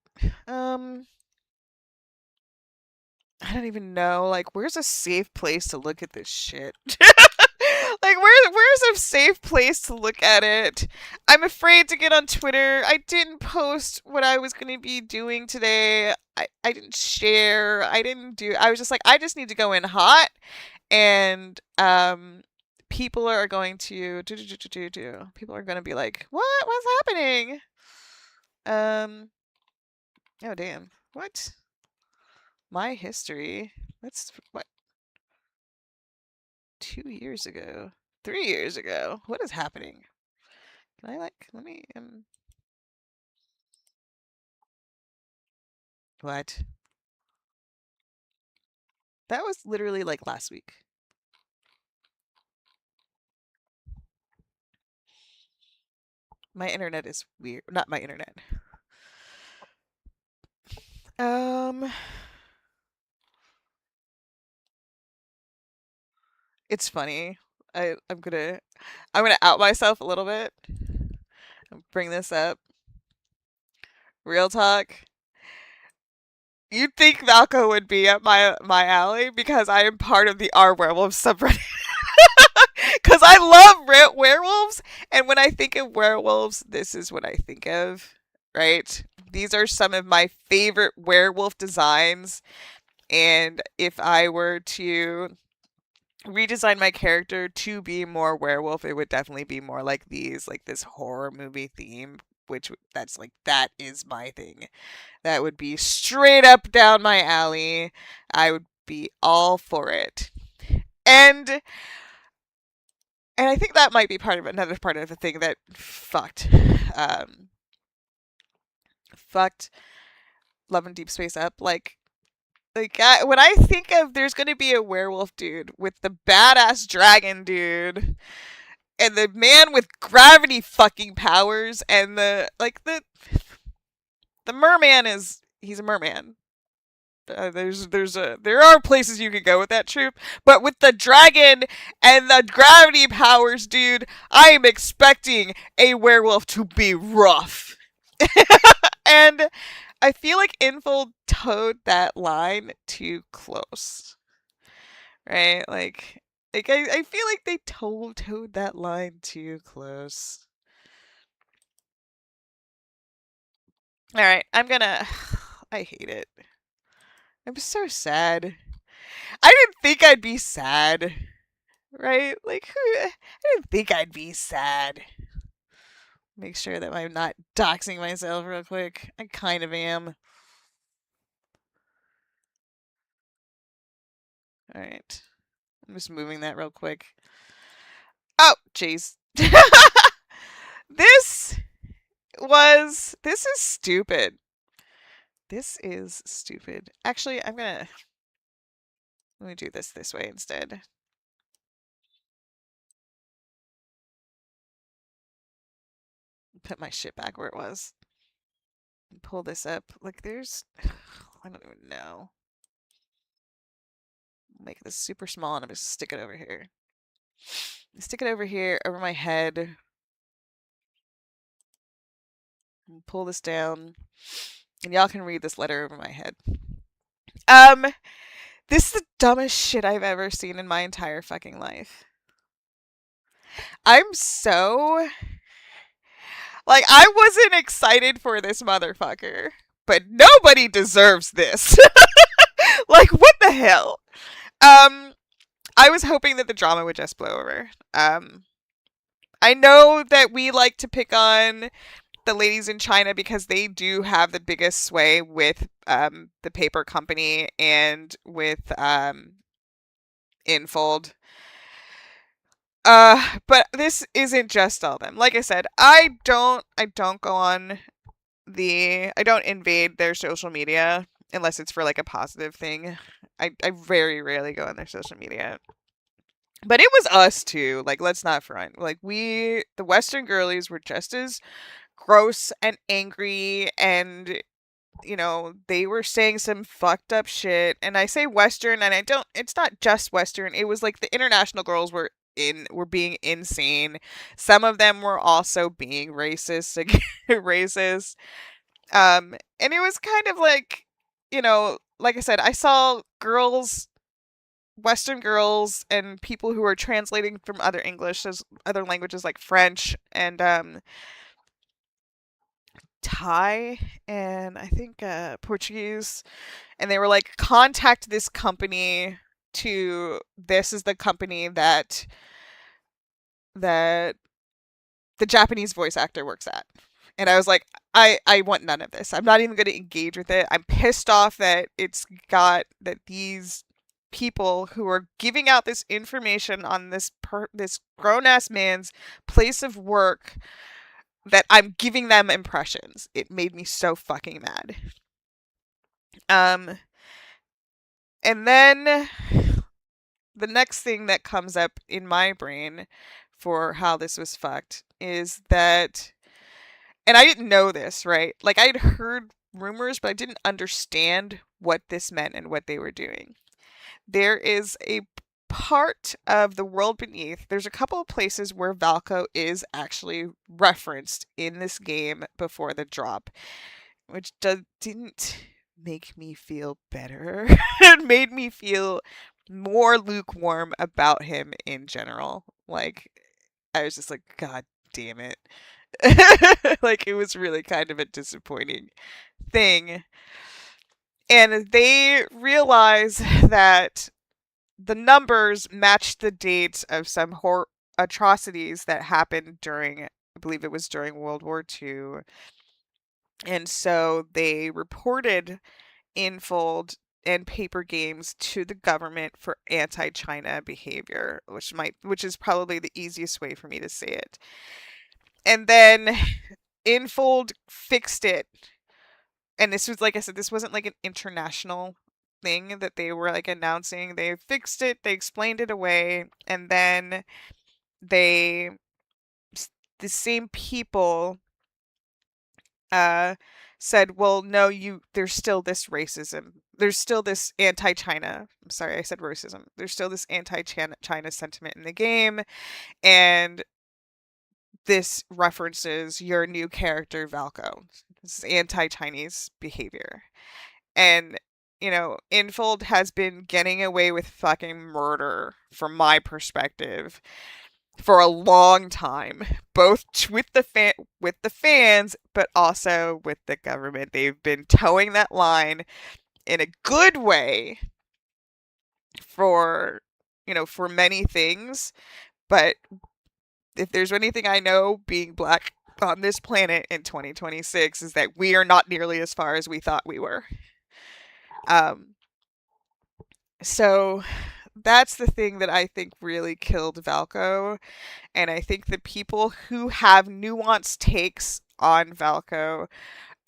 I don't even know. Like, where's a safe place to look at this shit? Like, where's a safe place to look at it? I'm afraid to get on Twitter. I didn't post what I was going to be doing today. I didn't share. I was just like, I just need to go in hot, and people are going to people are going to be like, what's happening? Oh damn, what? My history. That's what, 2 years ago, 3 years ago. What is happening? Can I, like, let me what? That was literally like last week. My internet is weird. Not my internet. Um, it's funny. I'm gonna out myself a little bit. Bring this up. Real talk. You'd think Valko would be up my alley because I am part of the R Werewolves subreddit. Because I love werewolves, and when I think of werewolves, this is what I think of, right? These are some of my favorite werewolf designs, and if I were to redesign my character to be more werewolf, it would definitely be more like these, like this horror movie theme, which that is my thing. That would be straight up down my alley. I would be all for it. And I think that might be another part of the thing that fucked Love and Deepspace up. When I think of there's going to be a werewolf dude with the badass dragon dude and the man with gravity fucking powers and the merman he's a merman. There are places you could go with that troop, but with the dragon and the gravity powers, dude, I am expecting a werewolf to be rough. And I feel like Infold towed that line too close, right? I feel like they towed that line too close. All right, I hate it. I'm so sad. I didn't think I'd be sad, right? I didn't think I'd be sad. Make sure that I'm not doxing myself real quick. I kind of am. All right. I'm just moving that real quick. Oh, jeez. This is stupid. This is stupid. Actually, let me do this way instead. Put my shit back where it was. Pull this up. Like, I don't even know. Make this super small and I'm just stick it over here. Stick it over here, over my head. Pull this down. And y'all can read this letter over my head. This is the dumbest shit I've ever seen in my entire fucking life. I'm so... I wasn't excited for this motherfucker. But nobody deserves this. What the hell? I was hoping that the drama would just blow over. I know that we like to pick on the ladies in China because they do have the biggest sway with the paper company and with Infold. But this isn't just all them. Like I said, I don't go on I don't invade their social media unless it's for a positive thing. I very rarely go on their social media. But it was us too. Like, let's not front. Like, the Western girlies were just as gross and angry, and they were saying some fucked up shit. And I say Western, and it's not just Western. It was like the international girls were being insane. Some of them were also being racist, like, racist. And it was kind of like, like I said, I saw girls, Western girls, and people who are translating from other English as other languages like French and Thai, and I think Portuguese, and they were like, contact this company to this is the company that the Japanese voice actor works at. And I was like, I want none of this. I'm not even going to engage with it. I'm pissed off that these people who are giving out this information on this grown ass man's place of work, that I'm giving them impressions. It made me so fucking mad. Um and then the next thing that comes up in my brain for how this was fucked is that, and I didn't know this, right? Like, I had heard rumors, but I didn't understand what this meant and what they were doing. There is a part of the world beneath. There's a couple of places where Valko is actually referenced in this game before the drop, which didn't make me feel better. It made me feel more lukewarm about him in general. Like, I was just like, God damn it. Like, it was really kind of a disappointing thing. And they realize that the numbers match the dates of some atrocities that happened during, I believe it was during World War II. And so they reported Infold and paper games to the government for anti-China behavior, which is probably the easiest way for me to say it. And then Infold fixed it. And this was, like I said, this wasn't like an international thing that they were like announcing. They fixed it, they explained it away, and then they the same people uh said, "Well, no, there's still this racism. There's still this anti-China. I'm sorry, I said racism. There's still this anti-China sentiment in the game, and this references your new character Valko. This is anti-Chinese behavior." And, Infold has been getting away with fucking murder, from my perspective, for a long time, both with the fans, but also with the government. They've been towing that line in a good way for, for many things. But if there's anything I know, being black on this planet in 2026, is that we are not nearly as far as we thought we were. Um, so that's the thing that I think really killed Valko. And I think the people who have nuanced takes on Valko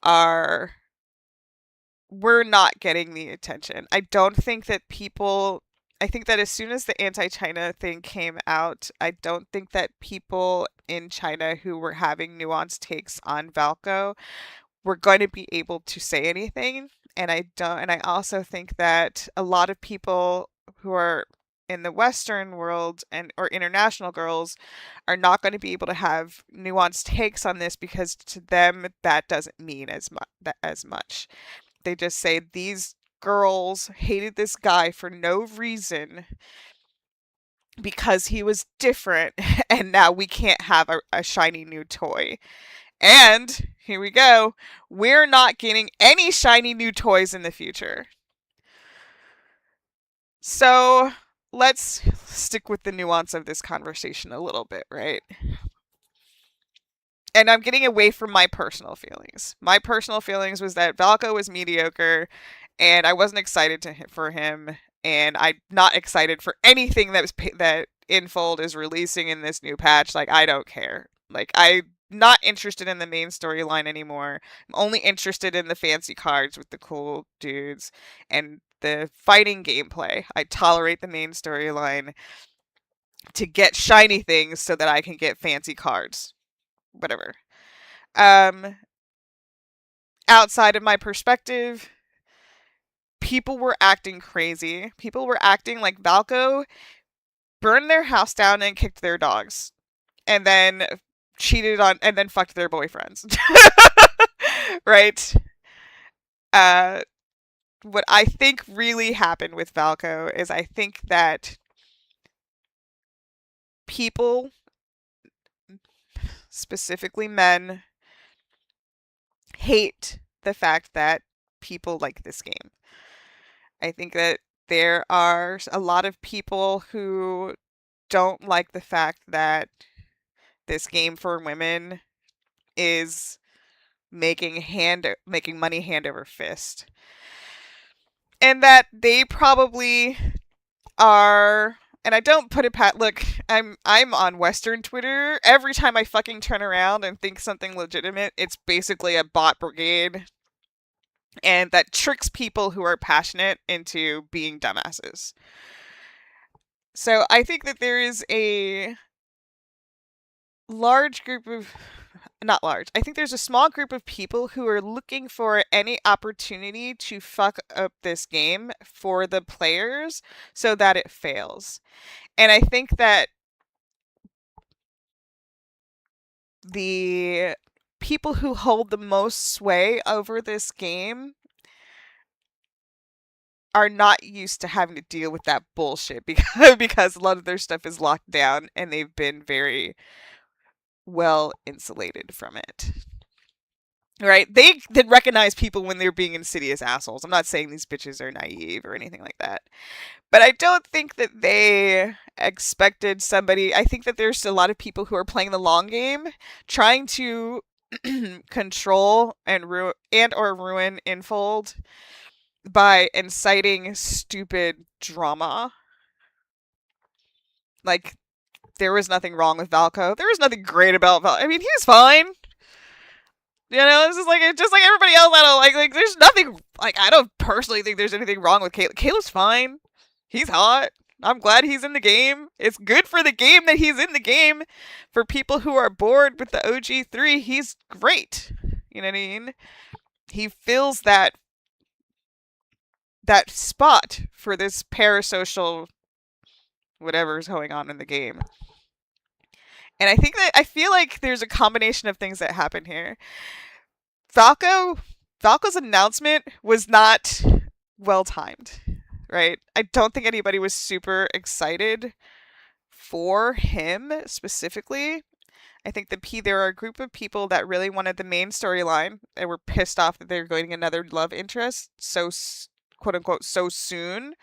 are we're not getting the attention. I don't think that people I think that as soon as the anti-China thing came out, I don't think that people in China who were having nuanced takes on Valko were going to be able to say anything. And I also think that a lot of people who are in the Western world and or international girls are not going to be able to have nuanced takes on this, because to them that doesn't mean as much. They just say these girls hated this guy for no reason because he was different, and now we can't have a shiny new toy. And here we go. We're not getting any shiny new toys in the future. So let's stick with the nuance of this conversation a little bit, right? And I'm getting away from my personal feelings. My personal feelings was that Valko was mediocre, and I wasn't excited for him, and I'm not excited for anything that Infold is releasing in this new patch. Like, I don't care. Like, I'm not interested in the main storyline anymore. I'm only interested in the fancy cards with the cool dudes and the fighting gameplay. I tolerate the main storyline. to get shiny things so that I can get fancy cards. Whatever. Um, Outside of my perspective, people were acting crazy. People were acting like Valco burned their house down and kicked their dogs, and then cheated on and then fucked their boyfriends. Right? Uh, what I think really happened with Valco is I think that people, specifically men, hate the fact that people like this game. I think that there are a lot of people who don't like the fact that this game for women is making money hand over fist. And that they probably are, and I don't put it pat look, I'm on Western Twitter. Every time I fucking turn around and think something legitimate, it's basically a bot brigade. And that tricks people who are passionate into being dumbasses. So I think that there is a large group of, not large, I think there's a small group of people who are looking for any opportunity to fuck up this game for the players so that it fails. And I think that the people who hold the most sway over this game are not used to having to deal with that bullshit because a lot of their stuff is locked down and they've been very well insulated from it. Right? They did recognize people when they're being insidious assholes. I'm not saying these bitches are naive or anything like that. But I don't think that they expected somebody. I think that there's a lot of people who are playing the long game, trying to control and or ruin Infold by inciting stupid drama. Like, there was nothing wrong with Valco. There was nothing great about Valco. I mean, he's fine. You know, it's just like everybody else. I don't like. There's nothing like. I don't personally think there's anything wrong with Caleb. Caleb's fine. He's hot. I'm glad he's in the game. It's good for the game that he's in the game. For people who are bored with the OG3, he's great. You know what I mean? He fills that spot for this parasocial whatever's going on in the game. And I feel like there's a combination of things that happen here. Falco's announcement was not well timed, right? I don't think anybody was super excited for him specifically. I think there are a group of people that really wanted the main storyline and were pissed off that they were getting another love interest so quote unquote so soon,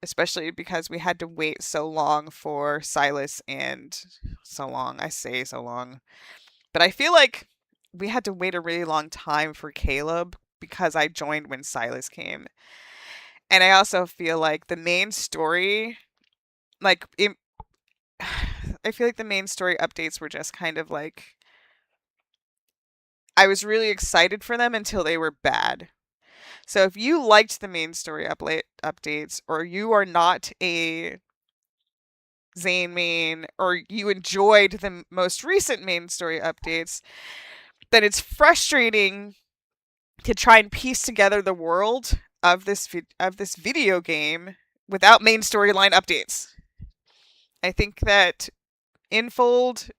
especially because we had to wait so long for Silas and so long. I say so long. But I feel like we had to wait a really long time for Caleb because I joined when Silas came. And I also feel like the main story, like, I feel like the main story updates were just kind of like, I was really excited for them until they were bad. So if you liked the main story updates, or you are not a Zane main, or you enjoyed the most recent main story updates, then it's frustrating to try and piece together the world of this video game without main storyline updates. I think that Infold,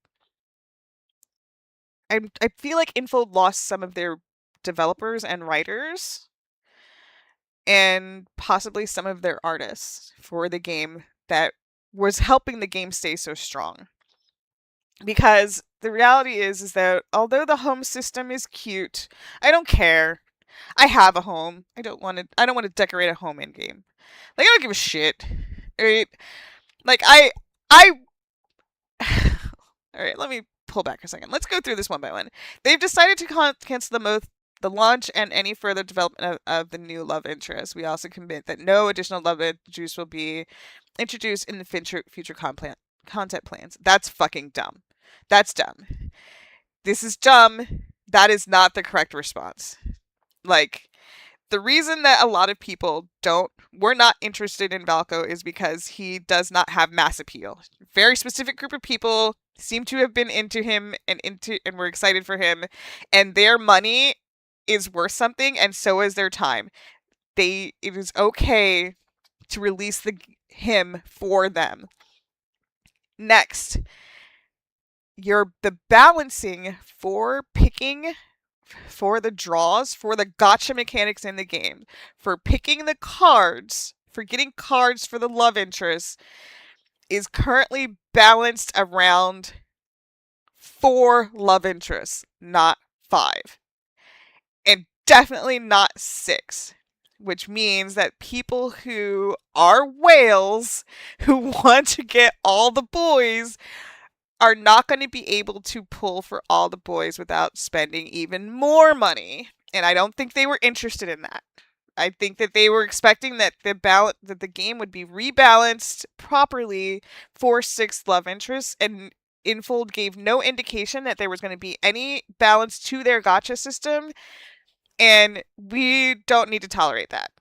I feel like Infold lost some of their developers and writers, and possibly some of their artists for the game that was helping the game stay so strong. Because the reality is that although the home system is cute, I don't care. I have a home. I don't want to decorate a home in game. Like, I don't give a shit. Right? Like, I all right, let me pull back a second. Let's go through this one by one. They've decided to cancel the launch and any further development of the new love interest. We also commit that no additional love juice will be introduced in the future content plans. That's fucking dumb. That's dumb. This is dumb. That is not the correct response. Like, The reason that a lot of people we're not interested in Valko is because he does not have mass appeal. Very specific group of people seem to have been into him and were excited for him, and their money is worth something, and so is their time. It is okay to release him for them. Next, the balancing for picking for the draws, for the gotcha mechanics in the game, for picking the cards, for getting cards for the love interest, is currently balanced around 4 love interests, not 5. And definitely not 6. Which means that people who are whales, who want to get all the boys, are not going to be able to pull for all the boys without spending even more money. And I don't think they were interested in that. I think that they were expecting that the game would be rebalanced properly for 6 love interests, and Infold gave no indication that there was going to be any balance to their gotcha system, and we don't need to tolerate that.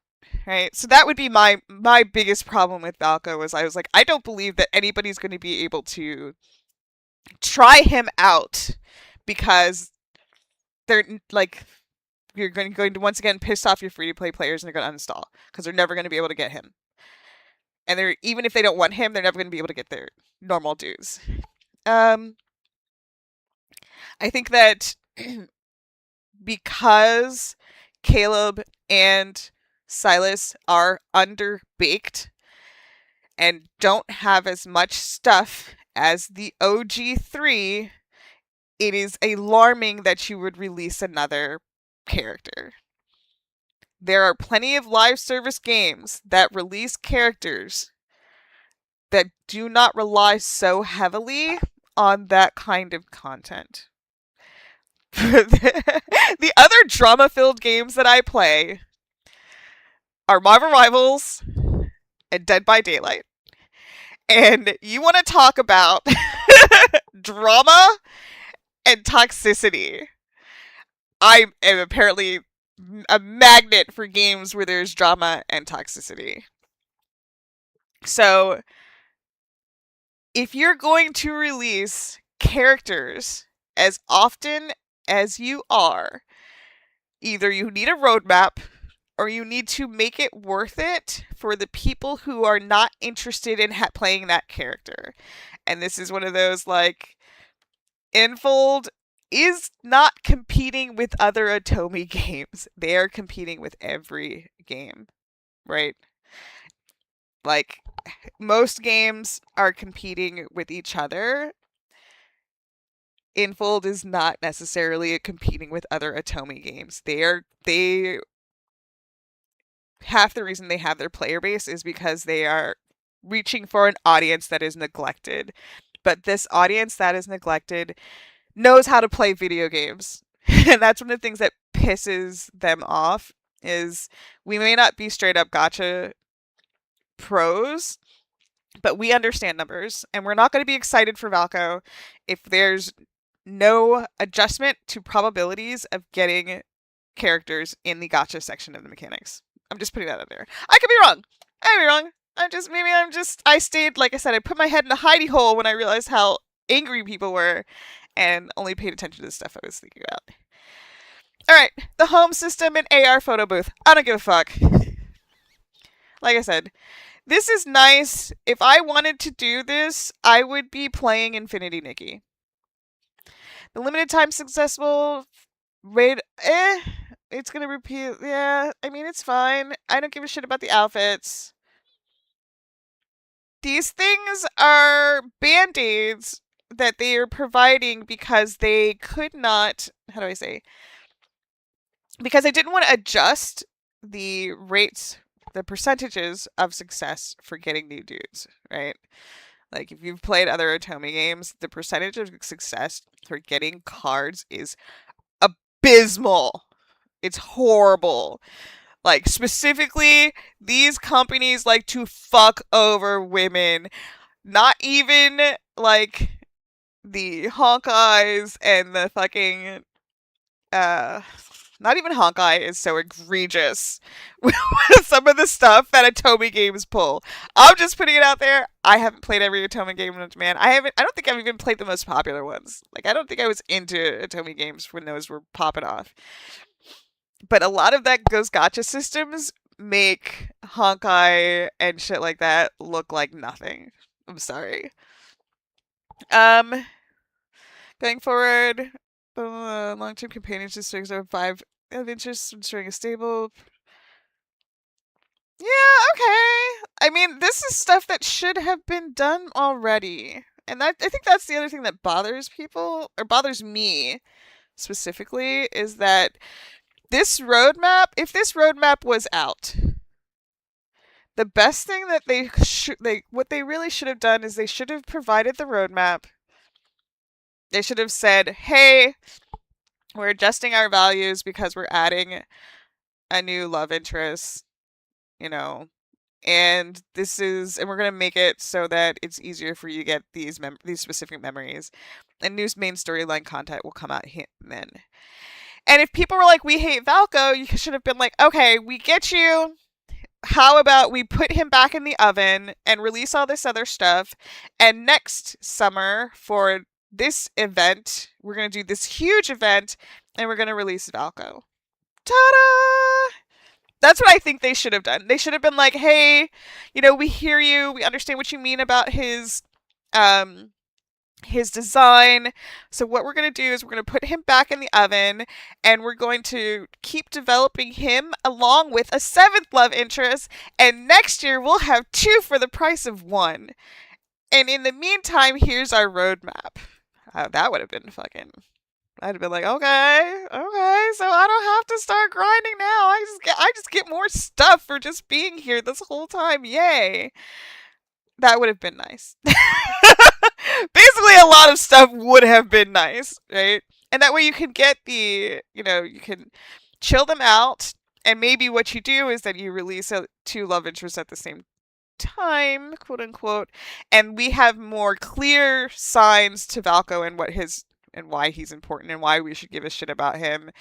Right? So that would be my biggest problem with Valko. Was I was like, I don't believe that anybody's going to be able to try him out, because they're like, you're going to once again piss off your free to play players, and they're going to uninstall because they're never going to be able to get him. And they're, even if they don't want him, they're never going to be able to get their normal dudes. I think that because Caleb and Silas are underbaked and don't have as much stuff as the OG3, it is alarming that you would release another character. There are plenty of live service games that release characters that do not rely so heavily on that kind of content. The other drama-filled games that I play are Marvel Rivals and Dead by Daylight. And you want to talk about drama and toxicity. I am apparently a magnet for games where there's drama and toxicity. So, if you're going to release characters as often as you are, either you need a roadmap or you need to make it worth it for the people who are not interested in playing that character. And this is one of those, like, Infold is not competing with other Atomi games. They are competing with every game, right? Like, most games are competing with each other. Infold is not necessarily competing with other Atomi games. They half the reason they have their player base is because they are reaching for an audience that is neglected. But this audience that is neglected knows how to play video games. And that's one of the things that pisses them off, is we may not be straight up gotcha pros, but we understand numbers, and we're not going to be excited for Valko if there's no adjustment to probabilities of getting characters in the gotcha section of the mechanics. I'm just putting that out there. I could be wrong. I could be wrong. I stayed, like I said, I put my head in a hidey hole when I realized how angry people were, and only paid attention to the stuff I was thinking about. Alright, the home system and AR photo booth. I don't give a fuck. Like I said, this is nice. If I wanted to do this, I would be playing Infinity Nikki. The limited time successful raid, it's gonna repeat. Yeah, I mean, it's fine. I don't give a shit about the outfits. These things are band-aids that they are providing because they could not, how do I say? Because they didn't want to adjust the rates, the percentages of success for getting new dudes, right? Like, if you've played other Atomi games, the percentage of success for getting cards is abysmal. It's horrible. Like, specifically, these companies like to fuck over women. Not even, like, the Hawkeyes and the fucking, Not even Honkai is so egregious with some of the stuff that Atome games pull. I'm just putting it out there. I haven't played every Atome game known to man. I haven't. I don't think I've even played the most popular ones. Like I don't think I was into Atome games when those were popping off. But a lot of that those gotcha systems make Honkai and shit like that look like nothing. I'm sorry. Um, Going forward, long-term companions just strings over 5 adventures, ensuring a stable. Yeah, okay. I mean, this is stuff that should have been done already. And that I think that's the other thing that bothers people, or bothers me specifically, is that this roadmap, if this roadmap was out, the best thing that what they really should have done is they should have provided the roadmap. They should have said, "Hey, we're adjusting our values because we're adding a new love interest, you know, and we're gonna make it so that it's easier for you to get these specific memories, and new main storyline content will come out then." And if people were like, "We hate Valko," you should have been like, "Okay, we get you. How about we put him back in the oven and release all this other stuff, and next summer for this event, we're gonna do this huge event, and we're gonna release Valko." Ta-da! That's what I think they should have done. They should have been like, "Hey, we hear you. We understand what you mean about um his design. So what we're going to do is we're going to put him back in the oven, and we're going to keep developing him along with a seventh love interest, and next year we'll have two for the price of one. And in the meantime, here's our roadmap." That would have been fucking. I'd have been like, "Okay, okay, so I don't have to start grinding now. I just get more stuff for just being here this whole time. Yay!" That would have been nice. Basically, a lot of stuff would have been nice, right? And that way you can get you can chill them out. And maybe what you do is that you release two love interests at the same time, quote unquote, and we have more clear signs to Valko and why he's important and why we should give a shit about him.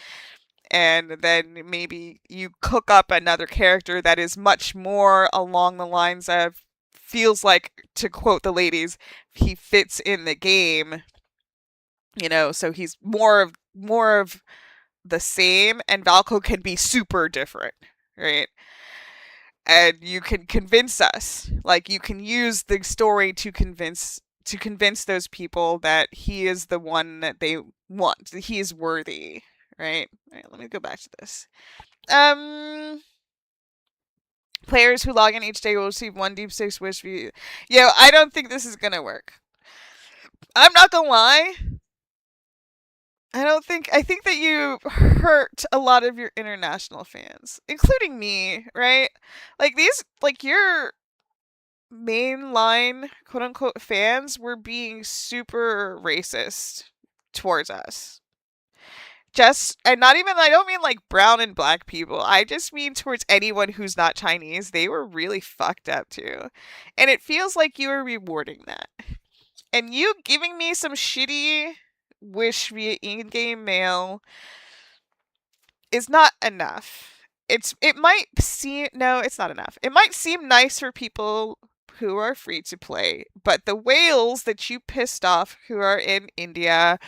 And then maybe you cook up another character that is much more along the lines of, feels like, to quote the ladies, he fits in the game, so he's more of the same, and Valko can be super different, right? And you can convince us, like you can use the story to convince those people that he is the one that they want, that he is worthy, right? All right, let me go back to this. Players who log in each day will receive one Deepspace wish view. I don't think this is gonna work. I'm not gonna lie. I think that you hurt a lot of your international fans, including me, right? Your mainline quote unquote fans were being super racist towards us. And not even, I don't mean like brown and black people. I just mean towards anyone who's not Chinese. They were really fucked up too. And it feels like you were rewarding that. And you giving me some shitty wish via in-game mail is not enough. It might seem, no, it's not enough. It might seem nice for people who are free to play, but the whales that you pissed off who are in India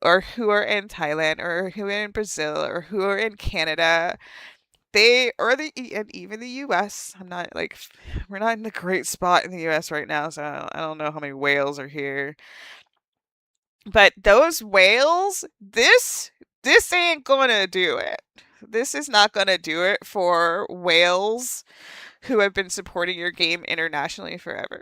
or who are in Thailand or who are in Brazil or who are in Canada, and even the US. We're not in a great spot in the US right now, so I don't know how many whales are here. But those whales, this ain't gonna do it. This is not gonna do it for whales who have been supporting your game internationally forever.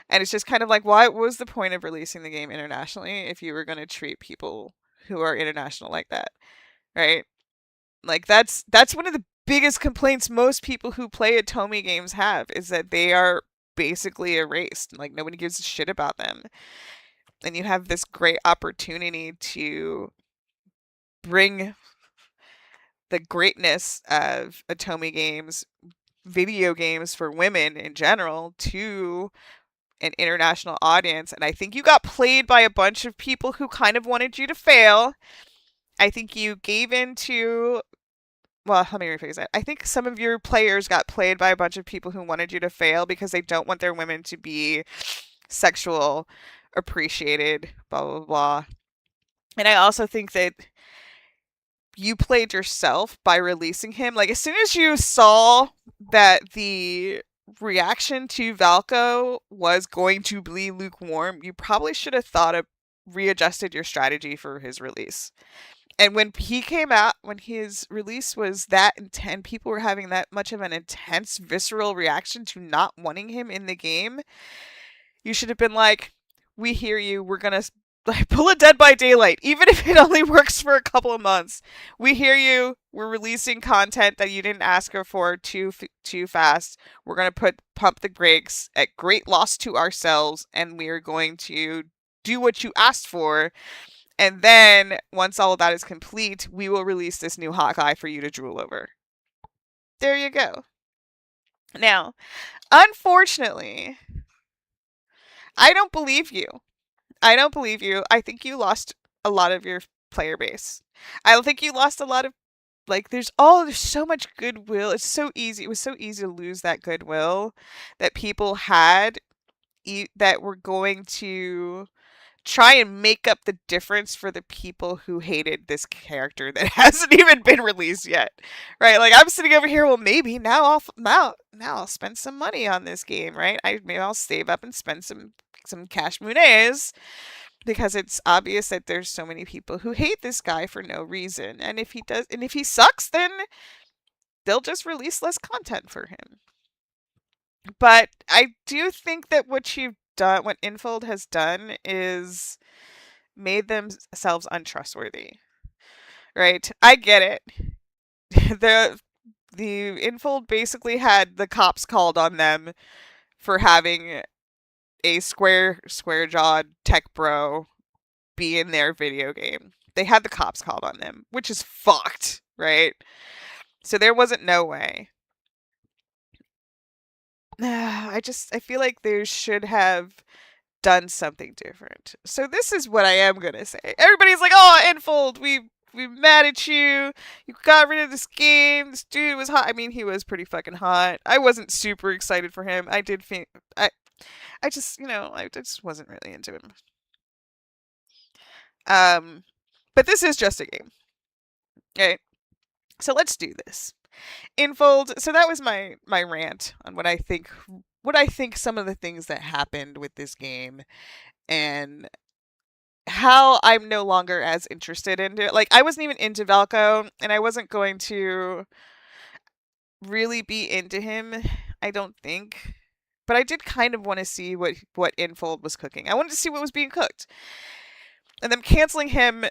And it's just kind of like, what was the point of releasing the game internationally if you were going to treat people who are international like that, right? Like that's one of the biggest complaints most people who play Atome games have, is that they are basically erased. Like nobody gives a shit about them. And you have this great opportunity to bring the greatness of Atome games, video games for women in general, to an international audience. And I think you got played by a bunch of people who kind of wanted you to fail. I think you gave in to well, let me rephrase that. I think some of your players got played by a bunch of people who wanted you to fail because they don't want their women to be sexual appreciated, blah blah blah. And I also think that you played yourself by releasing him. Like as soon as you saw that the reaction to Valko was going to be lukewarm, you probably should have thought of readjusted your strategy for his release. And when he came out, when his release was that intense, people were having that much of an intense, visceral reaction to not wanting him in the game. You should have been like, "We hear you. We're gonna like pull a Dead by Daylight, even if it only works for a couple of months. We hear you. We're releasing content that you didn't ask for too fast. We're gonna pump the brakes at great loss to ourselves, and we are going to do what you asked for." And then, once all of that is complete, we will release this new Hawkeye for you to drool over. There you go. Now, unfortunately, I don't believe you. I don't believe you. I think you lost a lot of your player base. I don't think you lost a lot of like there's so much goodwill. It's so easy. It was so easy to lose that goodwill that people had that were going to try and make up the difference for the people who hated this character that hasn't even been released yet, right? Like I'm sitting over here, well, maybe now I'll spend some money on this game, right? Maybe I'll save up and spend some cash mones because it's obvious that there's so many people who hate this guy for no reason, and if he sucks, then they'll just release less content for him. But I do think that what Infold has done is made themselves untrustworthy. Right? I get it. The Infold basically had the cops called on them for having a square jawed tech bro be in their video game. They had the cops called on them, which is fucked, right? So there wasn't no way. I feel like they should have done something different. So this is what I am gonna say. Everybody's like, "Oh, Enfold, we mad at you. You got rid of this game. This dude was hot. I mean, he was pretty fucking hot. I wasn't super excited for him. I did think I just I just wasn't really into him. Um, but this is just a game, okay? So let's do this. Infold. So that was my rant on what I think some of the things that happened with this game and how I'm no longer as interested in it. Like I wasn't even into Valko and I wasn't going to really be into him, I don't think. But I did kind of want to see what Infold was cooking. I wanted to see what was being cooked. And them canceling him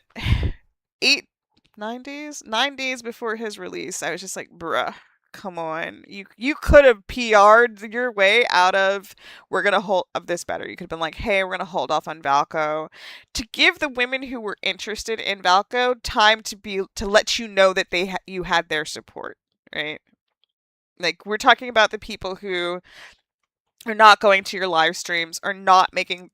9 days before his release. I was just like, bruh, come on. You could have PR'd your way out of we're gonna hold of this better. You could have been like, hey, we're gonna hold off on Valko to give the women who were interested in Valko time to let you know that you had their support, right? Like we're talking about the people who are not going to your live streams, are not making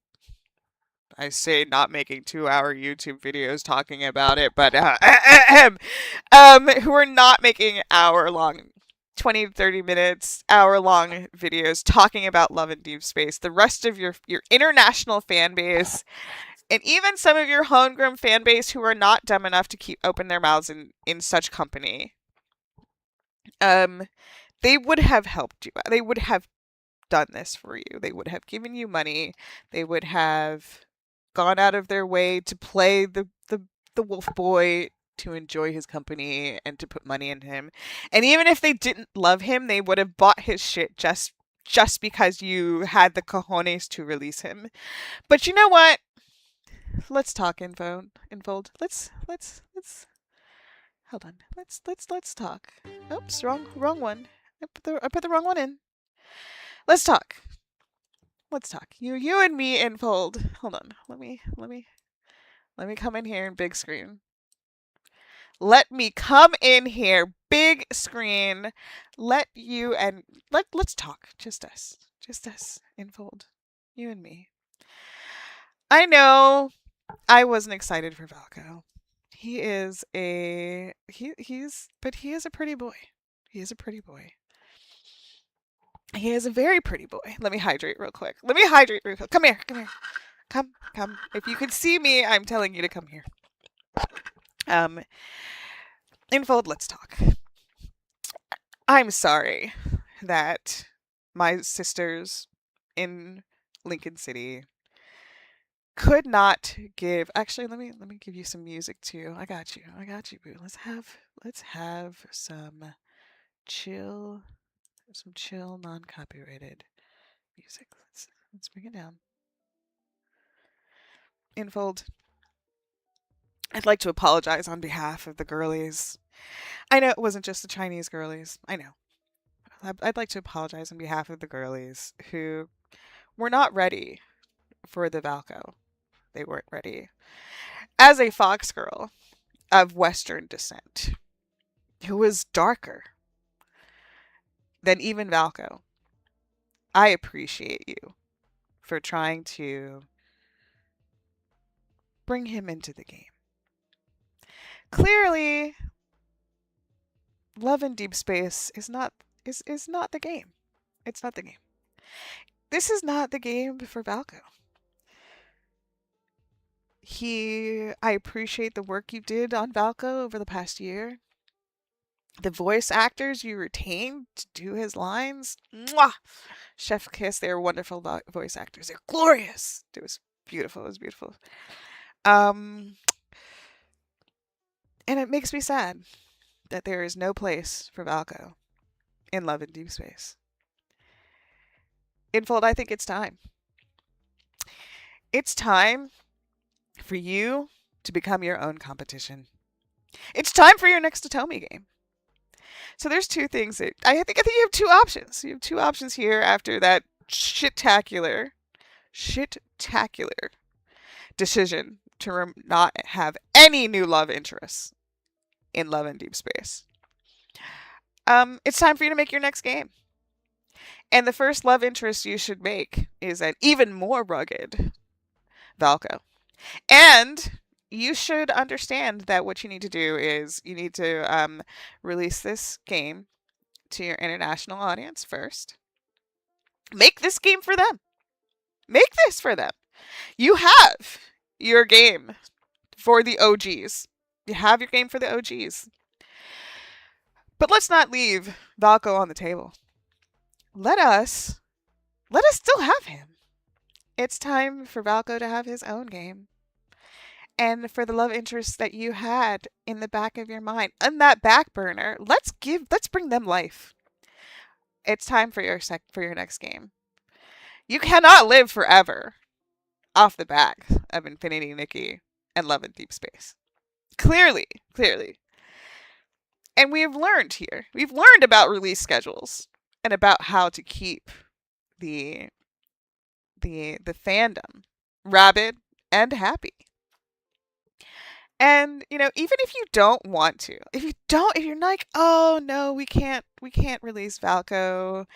I say not making 2-hour YouTube videos talking about it, but who are not making hour-long, 20 to 30 minutes, hour-long videos talking about Love and Deepspace. The rest of your international fan base, and even some of your homegrown fan base who are not dumb enough to keep open their mouths in such company, they would have helped you. They would have done this for you. They would have given you money. They would have gone out of their way to play the wolf boy, to enjoy his company and to put money in him. And even if they didn't love him, they would have bought his shit just because you had the cojones to release him. But you know what? Let's talk, Infold. Let's hold on. Let's talk. Oops, wrong one. I put the wrong one in. Let's talk. Let's talk. You and me, Infold. Hold on. Let me come in here in big screen. Let me come in here, big screen. Let's talk. Just us. Just us, Infold. You and me. I know I wasn't excited for Valko. He is but he is a pretty boy. He is a pretty boy. He is a very pretty boy. Let me hydrate real quick. Let me hydrate real quick. Come here. Come here. Come. If you can see me, I'm telling you to come here. Um, Infold, let's talk. I'm sorry that my sisters in Lincoln City could not give. Actually, let me give you some music too. I got you. I got you, boo. Let's have chill some chill non-copyrighted music. Let's bring it down. Infold, I'd like to apologize on behalf of the girlies. I know it wasn't just the Chinese girlies. I know. I'd like to apologize on behalf of the girlies who were not ready for the Valco. They weren't ready. As a Fox girl of Western descent, who was darker than even Valco, I appreciate you for trying to bring him into the game. Clearly, Love in Deep Space is not the game. It's not the game. This is not the game for Valco. I appreciate the work you did on Valco over the past year. The voice actors you retained to do his lines, mwah! Chef kiss. They are wonderful voice actors. They're glorious. It was beautiful. It was beautiful. Um, and it makes me sad that there is no place for Valco in Love in Deep Space. Infold, I think it's time. It's time for you to become your own competition. It's time for your next Atomi game. So there's two things that I think you have two options. You have two options here after that shit-tacular decision to not have any new love interests in Love in Deep Space. It's time for you to make your next game. And the first love interest you should make is an even more rugged Valco. And you should understand that what you need to do is you need to release this game to your international audience first. Make this game for them. Make this for them. You have your game for the OGs. You have your game for the OGs. But let's not leave Valco on the table. Let us still have him. It's time for Valco to have his own game. And for the love interests that you had in the back of your mind, on that back burner, let's bring them life. It's time for your next game. You cannot live forever off the back of Infinity Nikki and Love in Deep Space. Clearly. And we have learned here. We've learned about release schedules and about how to keep the fandom rabid and happy. And even if you don't want to, if you're like, oh no, we can't release Valco,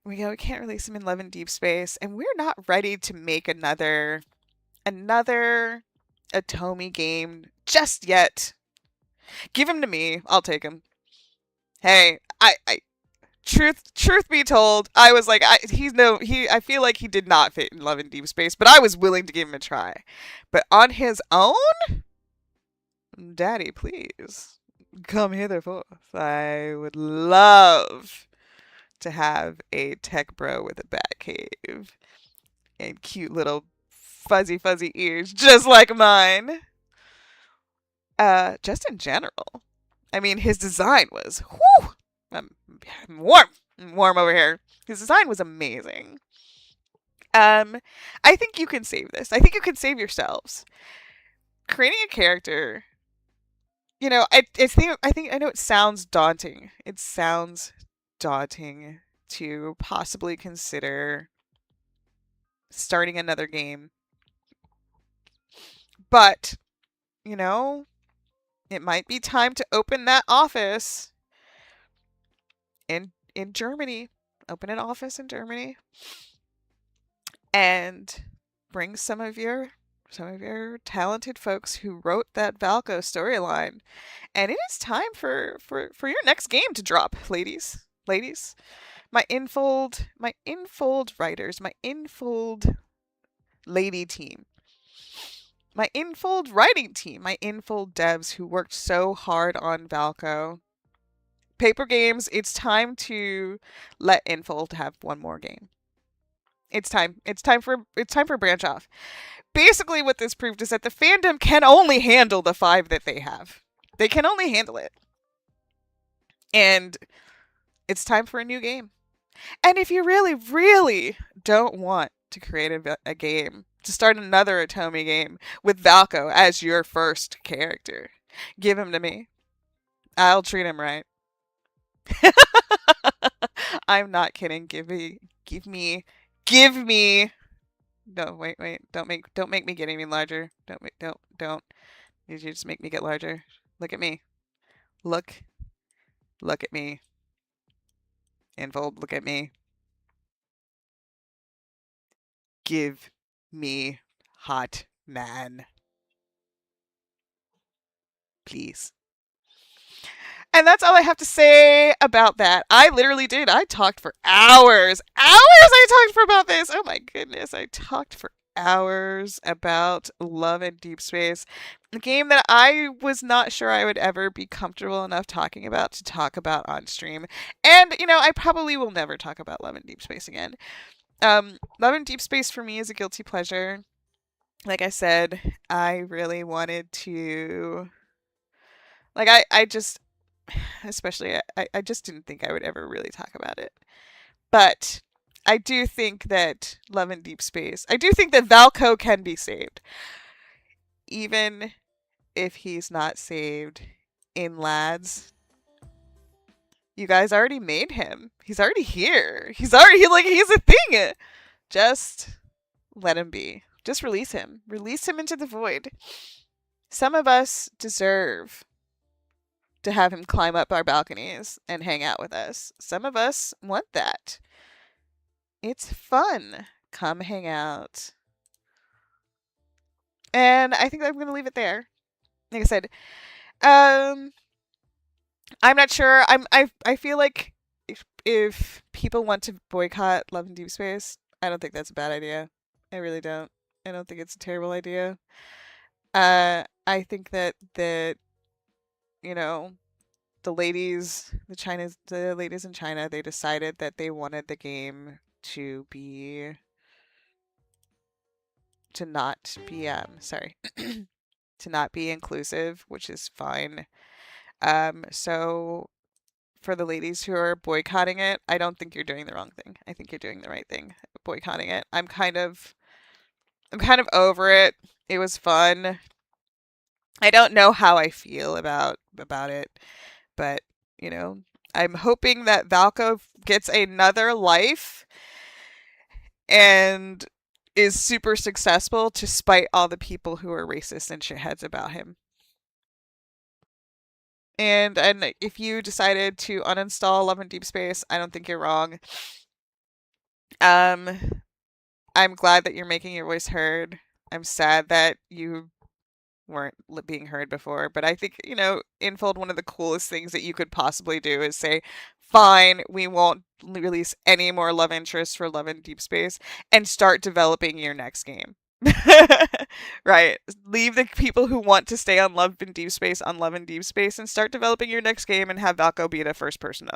we can't release him in Love in Deep Space, and we're not ready to make another Atomi game just yet. Give him to me. I'll take him. Hey, I truth be told, I was like, I feel like he did not fit in Love in Deep Space, but I was willing to give him a try. But on his own, Daddy, please come hither forth. I would love to have a tech bro with a bat cave and cute little fuzzy ears just like mine. Just in general. I mean, his design was whew, I'm warm over here. His design was amazing. I think you can save this. I think you can save yourselves. Creating a character, I know it sounds daunting. It sounds daunting to possibly consider starting another game. But, it might be time to open that office in Germany. Open an office in Germany and bring some of your some of your talented folks who wrote that Valko storyline. And it is time for your next game to drop, ladies. Ladies, my infold writers, my infold lady team, my infold writing team, my infold devs who worked so hard on Valko. Paper games, it's time to let infold have one more game. It's time. It's time for branch off. Basically what this proved is that the fandom can only handle the 5 that they have. They can only handle it. And it's time for a new game. And if you really, really don't want to create a game, to start another Otome game with Valko as your first character, give him to me. I'll treat him right. I'm not kidding. Give me. No, wait. Don't make me get any larger. Don't. You just make me get larger. Look at me. Look at me. Infold, look at me. Give me hot man. Please. And that's all I have to say about that. I literally did. I talked for hours. I talked for about this. Oh my goodness. I talked for hours about Love and Deep Space. A game that I was not sure I would ever be comfortable enough talking about to talk about on stream. And, I probably will never talk about Love and Deep Space again. Love and Deep Space for me is a guilty pleasure. Like I said, I really wanted to. Like, I just. Especially, I just didn't think I would ever really talk about it. But I do think that Love and Deep Space. I do think that Valko can be saved. Even if he's not saved in Lads. You guys already made him. He's already here. He's a thing. Just let him be. Just release him. Release him into the void. Some of us deserve to have him climb up our balconies and hang out with us. Some of us want that. It's fun. Come hang out. And I think I'm going to leave it there. Like I said, I'm not sure. I feel like if people want to boycott Love and Deep Space, I don't think that's a bad idea. I really don't. I don't think it's a terrible idea. I think that the ladies in China, they decided that they wanted the game to not be to not be inclusive, which is fine. So for the ladies who are boycotting it, I don't think you're doing the wrong thing. I think you're doing the right thing, boycotting it. I'm kind of over it. It was fun. I don't know how I feel about it, but I'm hoping that Valko gets another life and is super successful to spite all the people who are racist and shitheads about him. And if you decided to uninstall Love and Deep Space, I don't think you're wrong. I'm glad that you're making your voice heard. I'm sad that you weren't being heard before, but I think, Infold, one of the coolest things that you could possibly do is say, fine, we won't release any more love interests for Love and Deep Space, and start developing your next game. Right. Leave the people who want to stay on Love and Deep Space on Love and Deep Space and start developing your next game and have Valko be the first person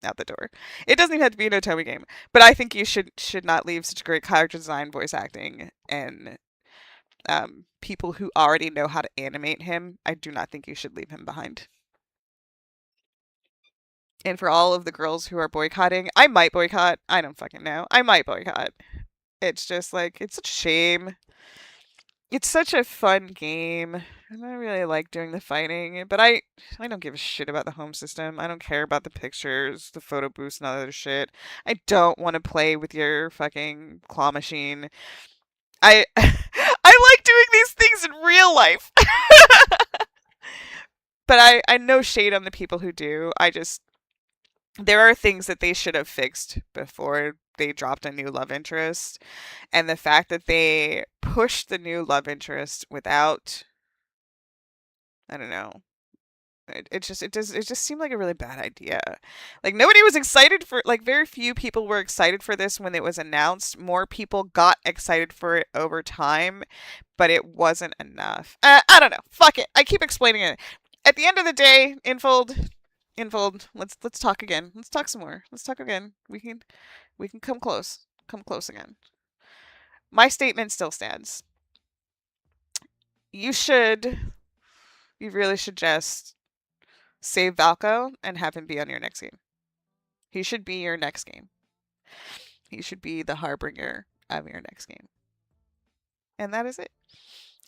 out the door. It doesn't even have to be an Otome game, but I think you should not leave such great character design, voice acting, and people who already know how to animate him. I do not think you should leave him behind. And for all of the girls who are boycotting, I might boycott. I don't fucking know. I might boycott. It's just it's such a shame. It's such a fun game, and I really like doing the fighting, but I don't give a shit about the home system. I don't care about the pictures, the photo boost, and other shit. I don't want to play with your fucking claw machine. I like doing these things in real life. But I no shade on the people who do. there are things that they should have fixed before they dropped a new love interest. And the fact that they pushed the new love interest without, I don't know, it just seemed like a really bad idea. Like nobody was excited for, like very few people were excited for this when it was announced. More people got excited for it over time, but it wasn't enough. I don't know. Fuck it. I keep explaining it. At the end of the day, Infold. Let's talk again. Let's talk some more. Let's talk again. We can come close. Come close again. My statement still stands. You should. You really should just save Valko and have him be on your next game. He should be your next game. He should be the harbinger of your next game. And that is it.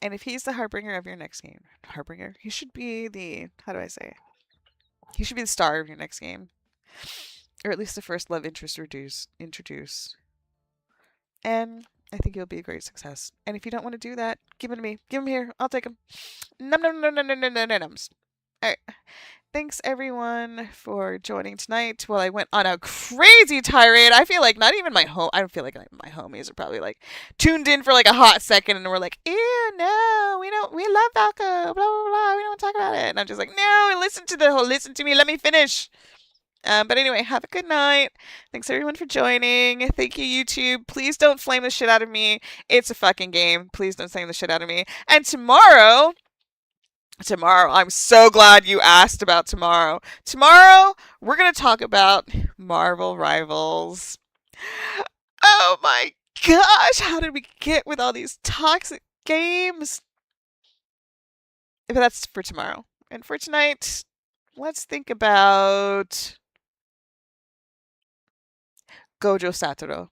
And if he's the harbinger of your next game, harbinger, he should be the, how do I say? He should be the star of your next game. Or at least the first love interest introduced. And I think he'll be a great success. And if you don't want to do that, give him to me. Give him here. I'll take him. Num num num num num num num nums. All right. Thanks everyone for joining tonight. While I went on a crazy tirade, I feel like not even I don't feel like my homies are probably like tuned in for like a hot second and we're like, ew, no, we love Valka, blah blah blah, we don't want to talk about it. And I'm just like, no, listen to me, let me finish. But anyway, have a good night. Thanks everyone for joining. Thank you, YouTube. Please don't flame the shit out of me. It's a fucking game. Please don't flame the shit out of me. And tomorrow, I'm so glad you asked about tomorrow. Tomorrow, we're going to talk about Marvel Rivals. Oh my gosh, how did we get with all these toxic games? But that's for tomorrow. And for tonight, let's think about Gojo Satoru.